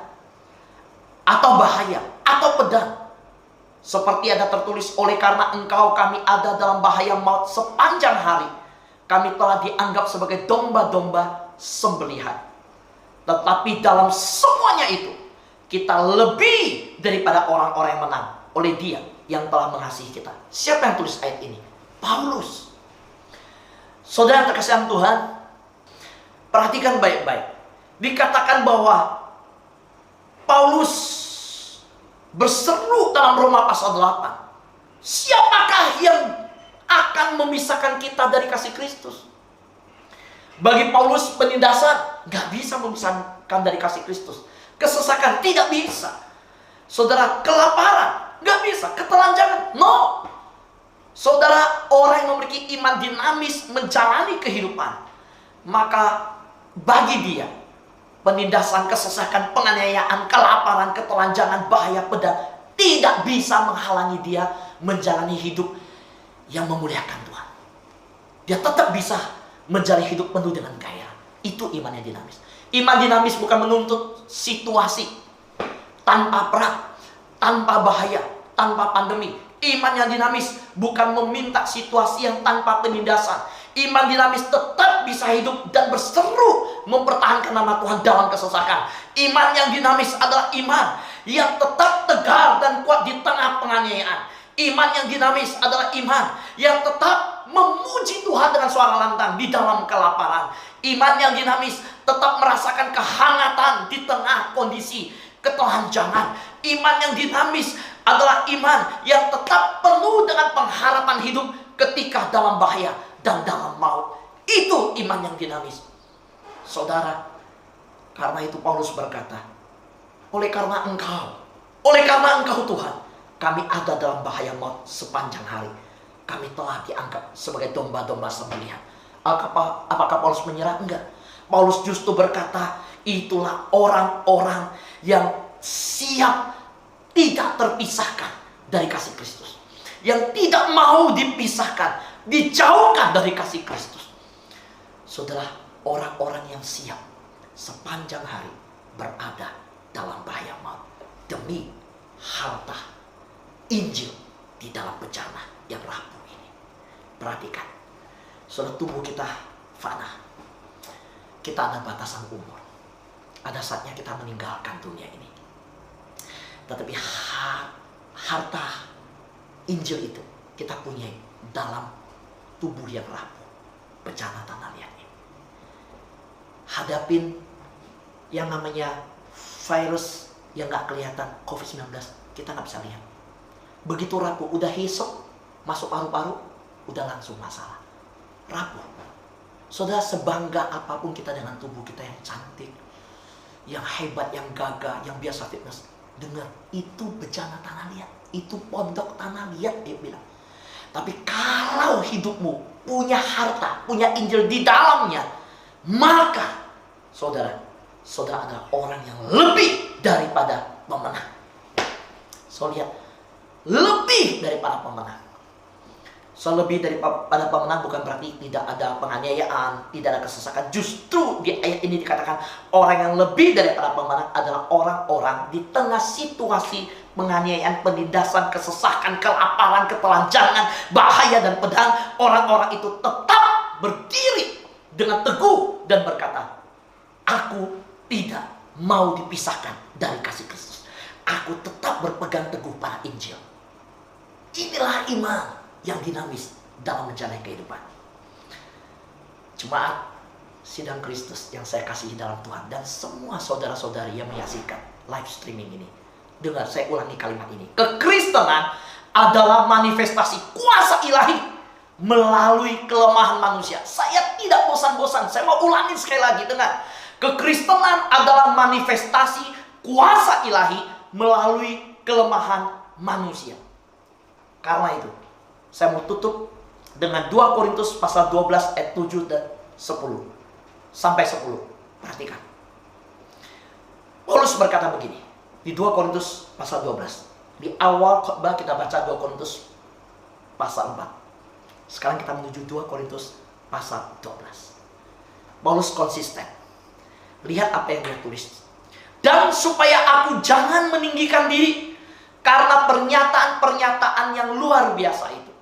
atau bahaya, atau pedang. Seperti ada tertulis, oleh karena engkau kami ada dalam bahaya maut sepanjang hari. Kami telah dianggap sebagai domba-domba sembelihan. Tetapi dalam semuanya itu, kita lebih daripada orang-orang yang menang oleh Dia yang telah mengasihi kita. Siapa yang tulis ayat ini? Paulus. Saudara terkasihan Tuhan, perhatikan baik-baik. Dikatakan bahwa Paulus berseru dalam Roma pasal 8. Siapakah yang akan memisahkan kita dari kasih Kristus? Bagi Paulus, penindasan gak bisa memisahkan dari kasih Kristus. Kesesakan tidak bisa. Saudara, kelaparan gak bisa. Ketelanjangan, no. Saudara, orang yang memiliki iman dinamis menjalani kehidupan, maka bagi dia penindasan, kesesakan, penganiayaan, kelaparan, ketelanjangan, bahaya, pedang tidak bisa menghalangi dia menjalani hidup yang memuliakan Tuhan. Dia tetap bisa menjalani hidup penuh dengan gairah. Itu iman yang dinamis. Iman dinamis bukan menuntut situasi tanpa perang, tanpa bahaya, tanpa pandemi. Iman yang dinamis bukan meminta situasi yang tanpa penindasan. Iman dinamis tetap bisa hidup dan berseru mempertahankan nama Tuhan dalam kesesakan. Iman yang dinamis adalah iman yang tetap tegar dan kuat di tengah penganiayaan. Iman yang dinamis adalah iman yang tetap memuji Tuhan dengan suara lantang di dalam kelaparan. Iman yang dinamis tetap merasakan kehangatan di tengah kondisi ketelanjangan. Iman yang dinamis adalah iman yang tetap penuh dengan pengharapan hidup ketika dalam bahaya dan dalam maut. Itu iman yang dinamis. Saudara, karena itu Paulus berkata, oleh karena engkau Tuhan, kami ada dalam bahaya maut sepanjang hari. Kami telah dianggap sebagai domba-domba sembelihan. Apakah Paulus menyerah? Enggak. Paulus justru berkata, itulah orang-orang yang siap tidak terpisahkan dari kasih Kristus. Yang tidak mau dipisahkan, dijauhkan dari kasih Kristus. Saudara, orang-orang yang siap sepanjang hari berada dalam bahaya maut demi harta Injil di dalam bencana yang rapuh ini. Perhatikan, saudara, tubuh kita fana. Kita ada batasan umur. Ada saatnya kita meninggalkan dunia ini. Tetapi harta Injil itu kita punya dalam tubuh yang rapuh, bencana tanah liat ini. Hadapin yang namanya virus yang gak kelihatan, COVID-19, kita gak bisa lihat. Begitu rapuh, udah hisap, masuk paru-paru, udah langsung masalah. Rapuh. Saudara, sebangga apapun kita dengan tubuh kita yang cantik, yang hebat, yang gagah, yang biasa fitness, dengar, itu bencana tanah liat, itu pondok tanah liat, dia bilang. Tapi kalau hidupmu punya harta, punya Injil di dalamnya, maka saudara adalah orang yang lebih daripada pemenang. So, lihat, lebih daripada pemenang. So, lebih daripada pemenang bukan berarti tidak ada penganiayaan, tidak ada kesesakan. Justru di ayat ini dikatakan orang yang lebih daripada pemenang adalah orang-orang di tengah situasi penganiayaan, penindasan, kesesakan, kelaparan, ketelanjangan, bahaya dan pedang. Orang-orang itu tetap berdiri dengan teguh dan berkata, aku tidak mau dipisahkan dari kasih Kristus. Aku tetap berpegang teguh pada Injil. Inilah iman yang dinamis dalam menjalani kehidupan. Jemaat Sidang Kristus yang saya kasihi dalam Tuhan, dan semua saudara-saudari yang menyaksikan live streaming ini, dengar, saya ulangi kalimat ini. Kekristenan adalah manifestasi kuasa ilahi melalui kelemahan manusia. Saya tidak bosan-bosan, saya mau ulangi sekali lagi, dengar. Kekristenan adalah manifestasi kuasa ilahi melalui kelemahan manusia. Karena itu, saya mau tutup dengan 2 Korintus pasal 12 ayat 7 dan 10 sampai 10. Perhatikan. Paulus berkata begini di 2 Korintus pasal 12. Di awal khotbah kita baca 2 Korintus pasal 4. Sekarang kita menuju 2 Korintus pasal 12. Paulus konsisten. Lihat apa yang dia tulis. Dan supaya aku jangan meninggikan diri karena pernyataan-pernyataan yang luar biasa itu,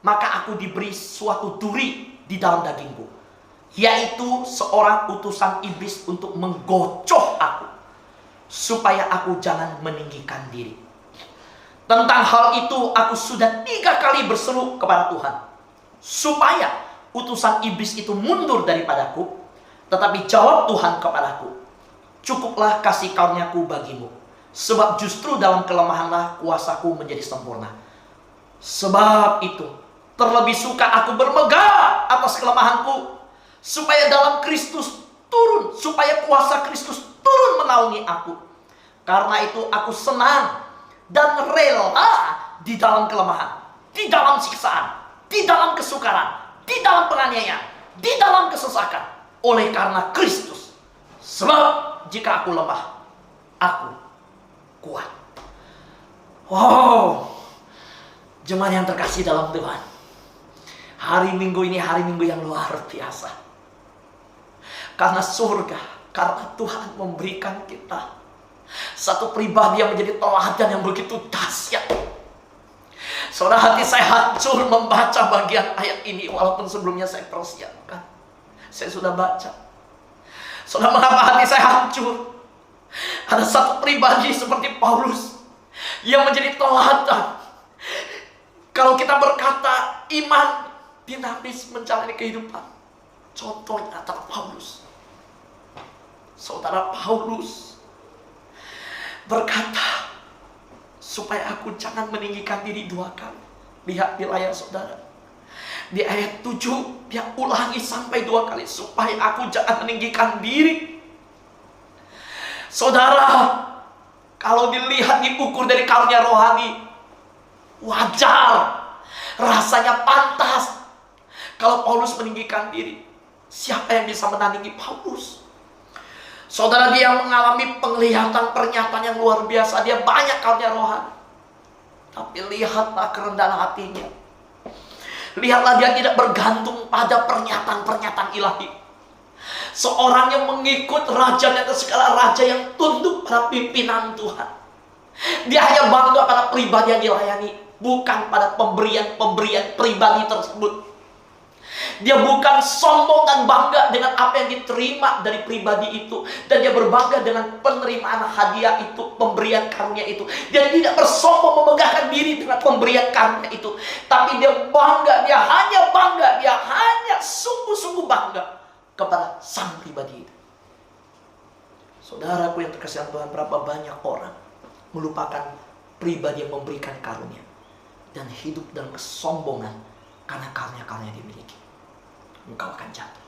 maka aku diberi suatu duri di dalam dagingku, yaitu seorang utusan iblis untuk menggocoh aku, supaya aku jangan meninggikan diri. Tentang hal itu aku sudah 3 kali berseru kepada Tuhan, supaya utusan iblis itu mundur daripadaku. Tetapi jawab Tuhan kepadaku, cukuplah kasih karuniaku bagimu, sebab justru dalam kelemahanlah kuasaku menjadi sempurna. Sebab itu terlebih suka aku bermegah atas kelemahanku, supaya dalam Kristus turun, supaya kuasa Kristus turun menaungi aku. Karena itu aku senang dan rela di dalam kelemahan, di dalam siksaan, di dalam kesukaran, di dalam penganiayaan, di dalam kesesakan, oleh karena Kristus. Sebab jika aku lemah, aku kuat. Wow, jemaat yang terkasih dalam Tuhan, hari Minggu ini hari Minggu yang luar biasa. Karena surga, karena Tuhan memberikan kita satu pribadi yang menjadi teladan yang begitu dahsyat. Saudara, hati saya hancur membaca bagian ayat ini, walaupun sebelumnya saya persiapkan. Saya sudah baca. Saudara, mengapa hati saya hancur? Ada satu pribadi seperti Paulus yang menjadi teladan. Kalau kita berkata iman dinamis menjalani kehidupan, contohnya adalah Paulus. Saudara, Paulus berkata, supaya aku jangan meninggikan diri 2 kali. Lihat di layar saudara, di ayat 7 dia ulangi sampai 2 kali, supaya aku jangan meninggikan diri. Saudara, kalau dilihat diukur dari karunia rohani, wajar, rasanya pantas kalau Paulus meninggikan diri. Siapa yang bisa menandingi Paulus? Saudara, dia mengalami penglihatan pernyataan yang luar biasa. Dia banyak karunia rohani, tapi lihatlah kerendahan hatinya. Lihatlah dia tidak bergantung pada pernyataan-pernyataan ilahi. Seorang yang mengikut raja di atas segala raja, yang tunduk pada pimpinan Tuhan. Dia hanya bangga pada pribadi yang dilayani, bukan pada pemberian-pemberian pribadi tersebut. Dia bukan sombong dan bangga dengan apa yang diterima dari pribadi itu, dan dia berbangga dengan penerimaan hadiah itu, pemberian karunia itu. Dia tidak bersombong memegahkan diri dengan pemberian karunia itu, tapi dia bangga, dia hanya sungguh-sungguh bangga kepada sang pribadi itu. Saudaraku yang terkasih Tuhan, berapa banyak orang melupakan pribadi yang memberikan karunia dan hidup dalam kesombongan karena karunia-karunia yang dimiliki. Engkau akan jatuh.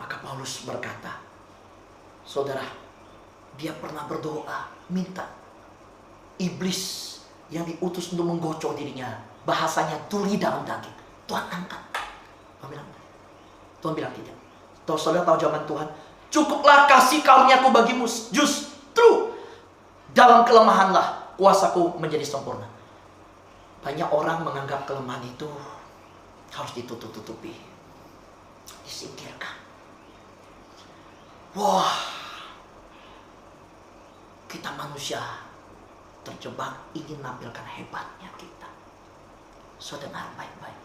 Maka Paulus berkata, saudara, dia pernah berdoa, minta iblis yang diutus untuk menggocok dirinya, bahasanya duri dalam daging, Tuhan angkat. Tuhan bilang tidak. Saudara tahu jawaban Tuhan, cukuplah kasih karuniaku bagimu, justru dalam kelemahanlah kuasaku menjadi sempurna. Banyak orang menganggap kelemahan itu harus ditutup-tutupi, disingkirkan. Wah, kita manusia terjebak ingin menampilkan hebatnya kita. Saudara, dengar baik-baik.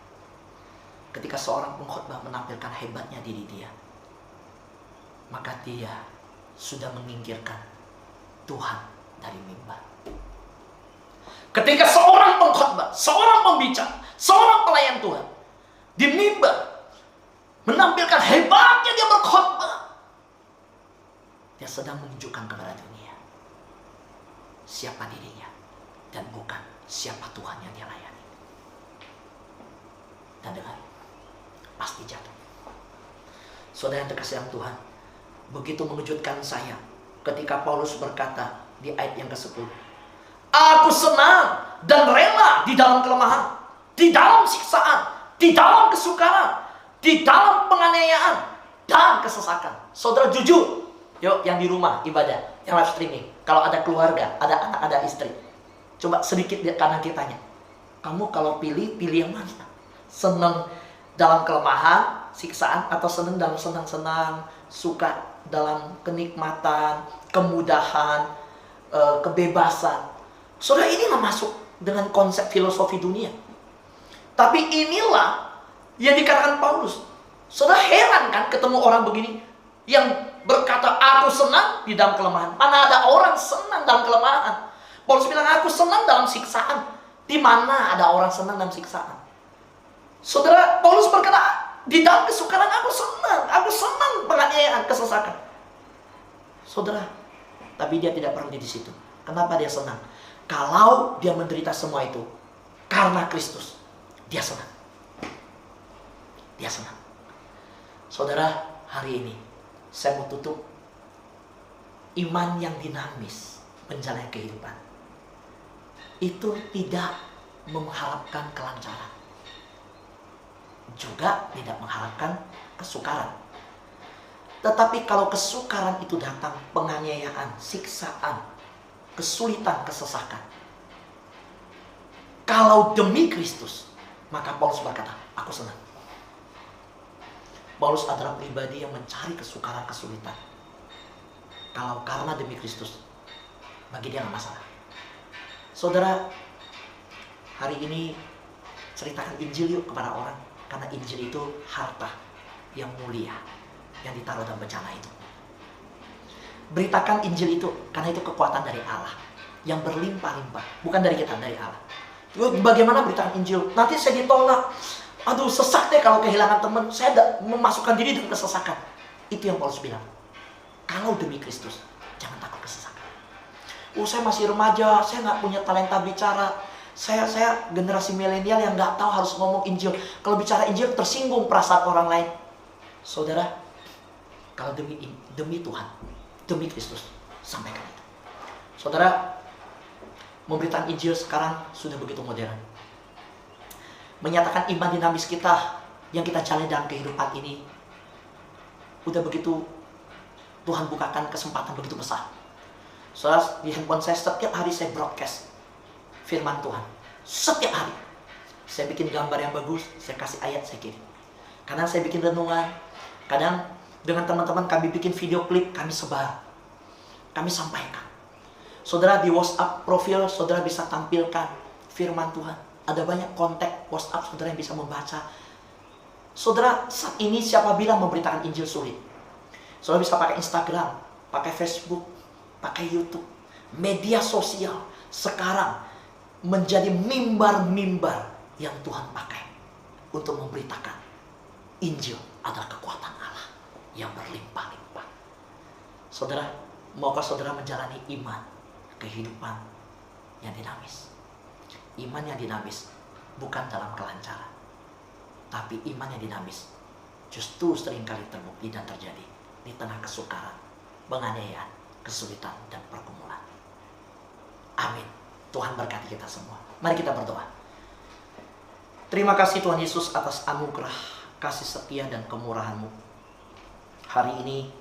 Ketika seorang pengkhotbah menampilkan hebatnya diri dia, maka dia sudah menyingkirkan Tuhan dari mimbar. Ketika seorang pengkhotbah, seorang pembicara, seorang pelayan Tuhan di mimbar menampilkan hebatnya dia berkhotbah, dia sedang menunjukkan kepada dunia siapa dirinya dan bukan siapa Tuhan yang dia layani. Dan dengar, pasti jatuh. Saudara yang terkasih Tuhan, begitu mengejutkan saya ketika Paulus berkata di ayat yang ke-10, aku senang dan rela di dalam kelemahan, di dalam siksaan, di dalam kesukaran, di dalam penganiayaan dan kesesakan. Saudara, jujur, yuk yang di rumah ibadah, yang live streaming, kalau ada keluarga, ada anak, ada istri, coba sedikit lihat kanan kitanya. Kamu kalau pilih yang mana? Senang dalam kelemahan, siksaan, atau senang dalam senang-senang, suka dalam kenikmatan, kemudahan, kebebasan. Saudara, ini nggak masuk dengan konsep filosofi dunia. Tapi inilah yang dikatakan Paulus. Saudara heran kan ketemu orang begini yang berkata aku senang di dalam kelemahan. Mana ada orang senang dalam kelemahan? Paulus bilang aku senang dalam siksaan. Di mana ada orang senang dalam siksaan? Saudara, Paulus berkata di dalam kesukaran aku senang penganiayaan, kesesakan. Saudara, tapi dia tidak berhenti di situ. Kenapa dia senang? Kalau dia menderita semua itu karena Kristus, dia senang. Dia senang. Saudara, hari ini saya mau tutup iman yang dinamis menjalani kehidupan. Itu tidak mengharapkan kelancaran, juga tidak mengharapkan kesukaran. Tetapi kalau kesukaran itu datang, penganiayaan, siksaan, kesulitan, kesesakan, kalau demi Kristus, maka Paulus berkata, aku senang. Paulus adalah pribadi yang mencari kesukaran, kesulitan. Kalau karena demi Kristus, bagi dia nggak masalah. Saudara, hari ini ceritakan Injil yuk kepada orang. Karena Injil itu harta yang mulia yang ditaruh dalam bencana itu. Beritakan Injil itu, karena itu kekuatan dari Allah yang berlimpah-limpah. Bukan dari kita, dari Allah. Bagaimana beritakan Injil? Nanti saya ditolak. Aduh, sesak deh kalau kehilangan teman. Saya memasukkan diri dalam kesesakan. Itu yang Paulus bilang. Kalau demi Kristus, jangan takut kesesakan. Saya masih remaja, saya nggak punya talenta bicara. Saya generasi milenial yang nggak tahu harus ngomong Injil. Kalau bicara Injil tersinggung perasaan orang lain. Saudara, kalau demi Tuhan, demi Kristus, sampaikan itu. Saudara, memberitakan Injil sekarang sudah begitu modern. Menyatakan iman dinamis kita yang kita jalani dalam kehidupan ini, udah begitu Tuhan bukakan kesempatan begitu besar. Saudara, di handphone saya setiap hari saya broadcast firman Tuhan. Setiap hari saya bikin gambar yang bagus, saya kasih ayat, saya kirim. Kadang saya bikin renungan, kadang dengan teman-teman kami bikin video klip, kami sebar, kami sampaikan. Saudara, di WhatsApp profil saudara bisa tampilkan firman Tuhan. Ada banyak kontak WhatsApp saudara yang bisa membaca. Saudara, saat ini siapa bilang memberitakan Injil sulit? Saudara bisa pakai Instagram, pakai Facebook, pakai YouTube, media sosial sekarang menjadi mimbar-mimbar yang Tuhan pakai untuk memberitakan Injil adalah kekuatan Allah yang berlimpah-limpah. Saudara, maukah saudara menjalani iman, kehidupan yang dinamis? Iman yang dinamis bukan dalam kelancaran, tapi iman yang dinamis justru seringkali terbukti dan terjadi di tengah kesukaran, penganiayaan, kesulitan, dan pergumulan. Amin. Tuhan berkati kita semua. Mari kita berdoa. Terima kasih Tuhan Yesus atas anugerah, kasih setia, dan kemurahan-Mu. Hari ini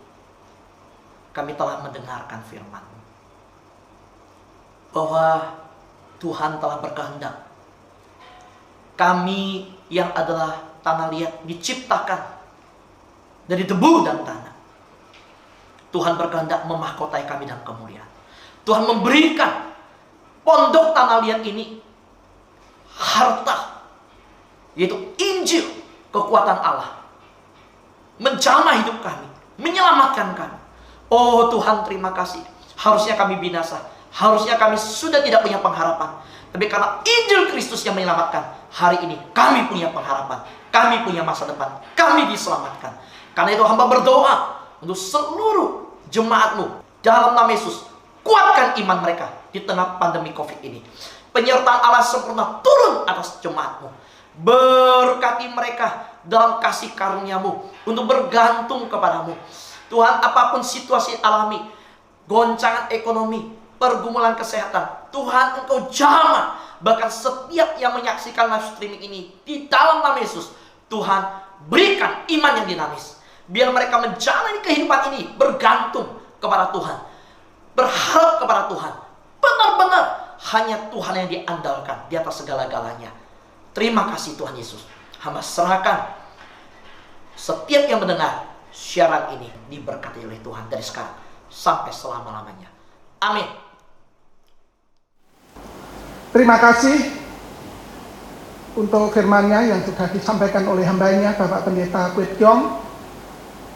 kami telah mendengarkan firman-Mu, bahwa Tuhan telah berkehendak kami yang adalah tanah liat diciptakan dari debu dan tanah. Tuhan berkehendak memahkotai kami dalam kemuliaan. Tuhan memberikan pondok tanah liat ini harta, yaitu Injil, kekuatan Allah, menjamah hidup kami, menyelamatkan kami. Oh Tuhan, terima kasih. Harusnya kami binasa, harusnya kami sudah tidak punya pengharapan, tapi karena Injil Kristus yang menyelamatkan, hari ini kami punya pengharapan, kami punya masa depan, kami diselamatkan. Karena itu hamba berdoa untuk seluruh jemaat-Mu dalam nama Yesus. Kuatkan iman mereka di tengah pandemi COVID ini. Penyertaan Allah sempurna turun atas jemaat-Mu. Berkati mereka dalam kasih karunia-Mu untuk bergantung kepada-Mu. Tuhan, apapun situasi alami, goncangan ekonomi, pergumulan kesehatan, Tuhan Engkau jamah. Bahkan setiap yang menyaksikan live streaming ini, di dalam nama Yesus, Tuhan berikan iman yang dinamis. Biar mereka menjalani kehidupan ini bergantung kepada Tuhan, berharap kepada Tuhan. Benar-benar hanya Tuhan yang diandalkan di atas segala-galanya. Terima kasih Tuhan Yesus. Hamba serahkan setiap yang mendengar siaran ini diberkati oleh Tuhan dari sekarang sampai selama-lamanya. Amin. Terima kasih untuk firman-Nya yang sudah disampaikan oleh hamba-Nya Bapak Pendeta Kwek Kyong.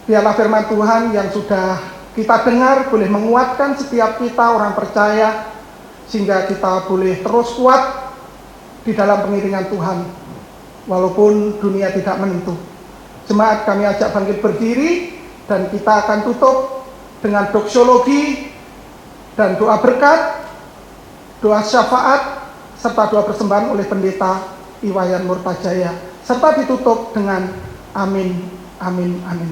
Biarlah firman Tuhan yang sudah kita dengar boleh menguatkan setiap kita orang percaya, sehingga kita boleh terus kuat di dalam pengiringan Tuhan walaupun dunia tidak menentu. Jemaat kami ajak bangkit berdiri, dan kita akan tutup dengan doksologi dan doa berkat, doa syafaat, serta doa persembahan oleh Pendeta Iwayan Murtajaya, serta ditutup dengan amin, amin, amin.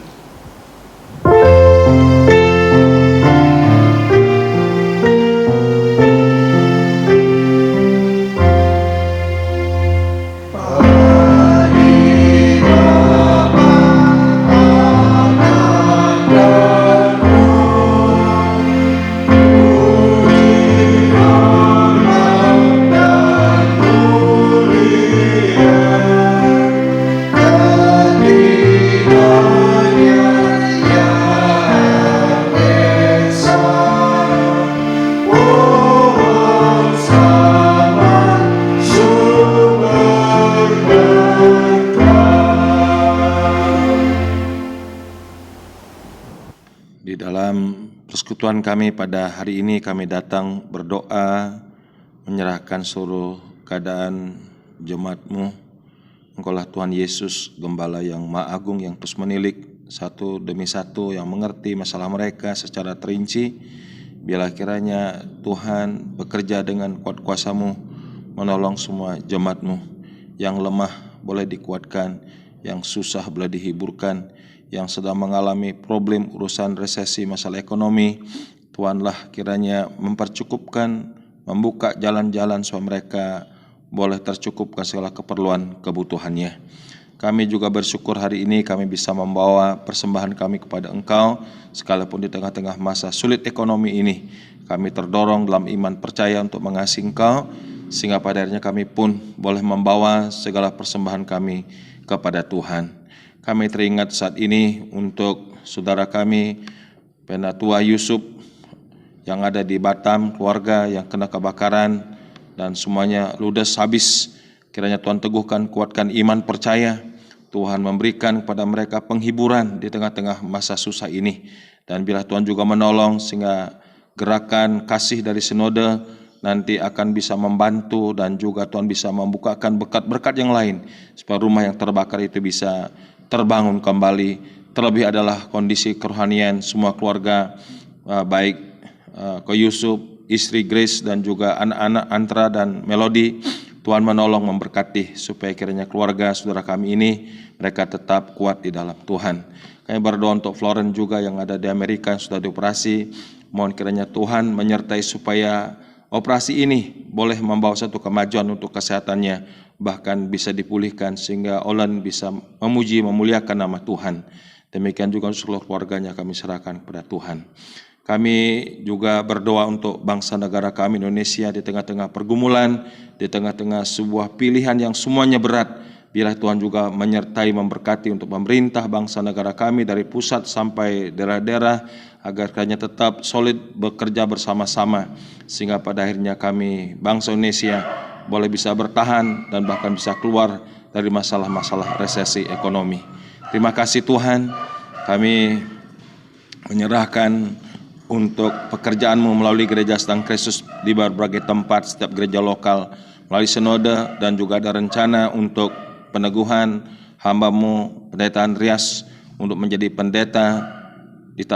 Persekutuan kami pada hari ini, kami datang berdoa, menyerahkan seluruh keadaan jemaat-Mu. Engkaulah Tuhan Yesus, Gembala yang Maha Agung, yang terus menilik satu demi satu, yang mengerti masalah mereka secara terinci. Biarlah kiranya Tuhan bekerja dengan kuat kuasa-Mu, menolong semua jemaat-Mu. Yang lemah boleh dikuatkan, yang susah boleh dihiburkan, yang sedang mengalami problem urusan resesi masalah ekonomi, Tuhanlah kiranya mempercukupkan, membuka jalan-jalan supaya mereka boleh tercukupkan segala keperluan kebutuhannya. Kami juga bersyukur hari ini kami bisa membawa persembahan kami kepada Engkau, sekalipun di tengah-tengah masa sulit ekonomi ini. Kami terdorong dalam iman percaya untuk mengasihi Engkau, sehingga pada akhirnya kami pun boleh membawa segala persembahan kami kepada Tuhan. Kami teringat saat ini untuk saudara kami, Penatua Yusuf, yang ada di Batam, keluarga yang kena kebakaran, dan semuanya ludes habis. Kiranya Tuhan teguhkan, kuatkan iman percaya. Tuhan memberikan kepada mereka penghiburan di tengah-tengah masa susah ini. Dan bila Tuhan juga menolong, sehingga gerakan kasih dari sinode nanti akan bisa membantu, dan juga Tuhan bisa membukakan berkat-berkat yang lain, supaya rumah yang terbakar itu bisa terbangun kembali. Terlebih adalah kondisi kerohanian semua keluarga, baik Ko Yusuf, istri Grace, dan juga anak-anak Antra dan Melody. Tuhan menolong, memberkati, supaya kiranya keluarga saudara kami ini mereka tetap kuat di dalam Tuhan. Kami berdoa untuk Florence juga yang ada di Amerika yang sudah dioperasi. Mohon kiranya Tuhan menyertai supaya operasi ini boleh membawa satu kemajuan untuk kesehatannya, bahkan bisa dipulihkan sehingga Olan bisa memuji, memuliakan nama Tuhan. Demikian juga seluruh keluarganya kami serahkan kepada Tuhan. Kami juga berdoa untuk bangsa negara kami Indonesia di tengah-tengah pergumulan, di tengah-tengah sebuah pilihan yang semuanya berat. Biarlah Tuhan juga menyertai, memberkati untuk pemerintah bangsa negara kami dari pusat sampai daerah-daerah, agar kiranya tetap solid bekerja bersama-sama, sehingga pada akhirnya kami bangsa Indonesia boleh bisa bertahan dan bahkan bisa keluar dari masalah-masalah resesi ekonomi. Terima kasih Tuhan, kami menyerahkan untuk pekerjaan-Mu melalui Gereja Sedang Kristus di berbagai tempat, setiap gereja lokal, melalui sinode, dan juga ada rencana untuk peneguhan hamba-Mu Pendeta Andreas untuk menjadi pendeta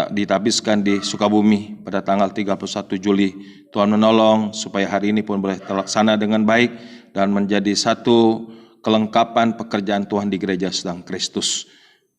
ditabiskan di Sukabumi pada tanggal 31 Juli. Tuhan menolong supaya hari ini pun boleh terlaksana dengan baik dan menjadi satu kelengkapan pekerjaan Tuhan di Gereja Sedang Kristus.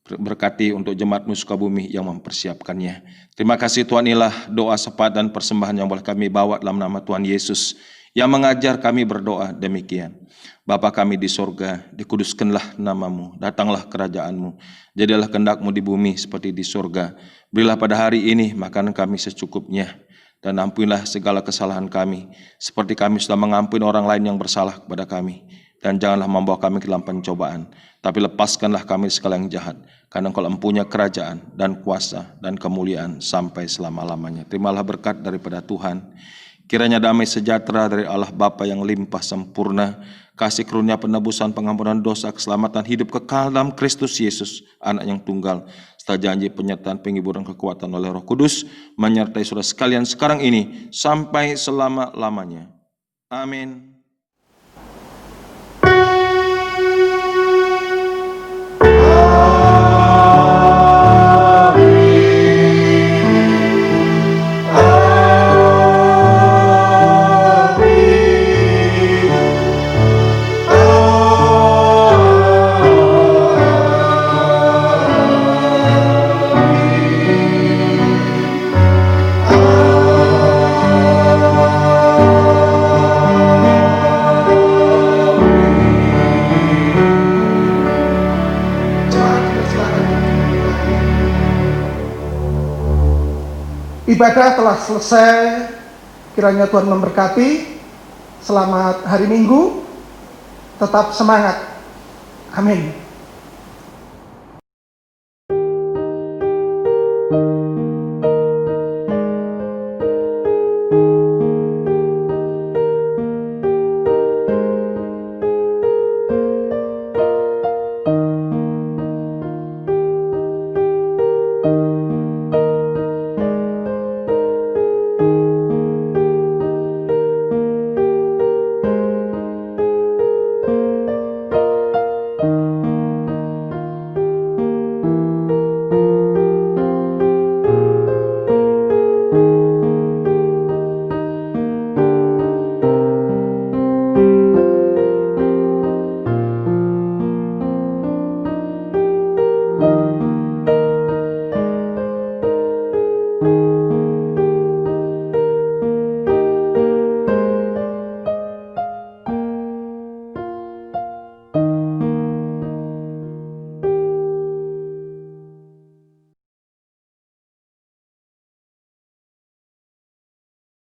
Berkati untuk jemaat-Mu Sukabumi yang mempersiapkannya. Terima kasih Tuhan, inilah doa sepat dan persembahan yang boleh kami bawa dalam nama Tuhan Yesus, yang mengajar kami berdoa demikian. Bapa kami di sorga, dikuduskanlah nama-Mu, datanglah kerajaan-Mu, jadilah kehendak-Mu di bumi seperti di sorga. Berilah pada hari ini makanan kami secukupnya, dan ampunilah segala kesalahan kami, seperti kami sudah mengampuni orang lain yang bersalah kepada kami. Dan janganlah membawa kami ke dalam pencobaan, tapi lepaskanlah kami segala yang jahat, karena Engkau empunya kerajaan dan kuasa dan kemuliaan sampai selama-lamanya. Terimalah berkat daripada Tuhan. Kiranya damai sejahtera dari Allah Bapa yang limpah sempurna, kasih karunia penebusan, pengampunan dosa, keselamatan hidup kekal dalam Kristus Yesus, Anak yang tunggal, serta janji penyertaan, penghiburan, kekuatan oleh Roh Kudus, menyertai saudara sekalian sekarang ini sampai selama-lamanya. Amin. Ibadah telah selesai, kiranya Tuhan memberkati. Selamat hari Minggu, tetap semangat. Amin.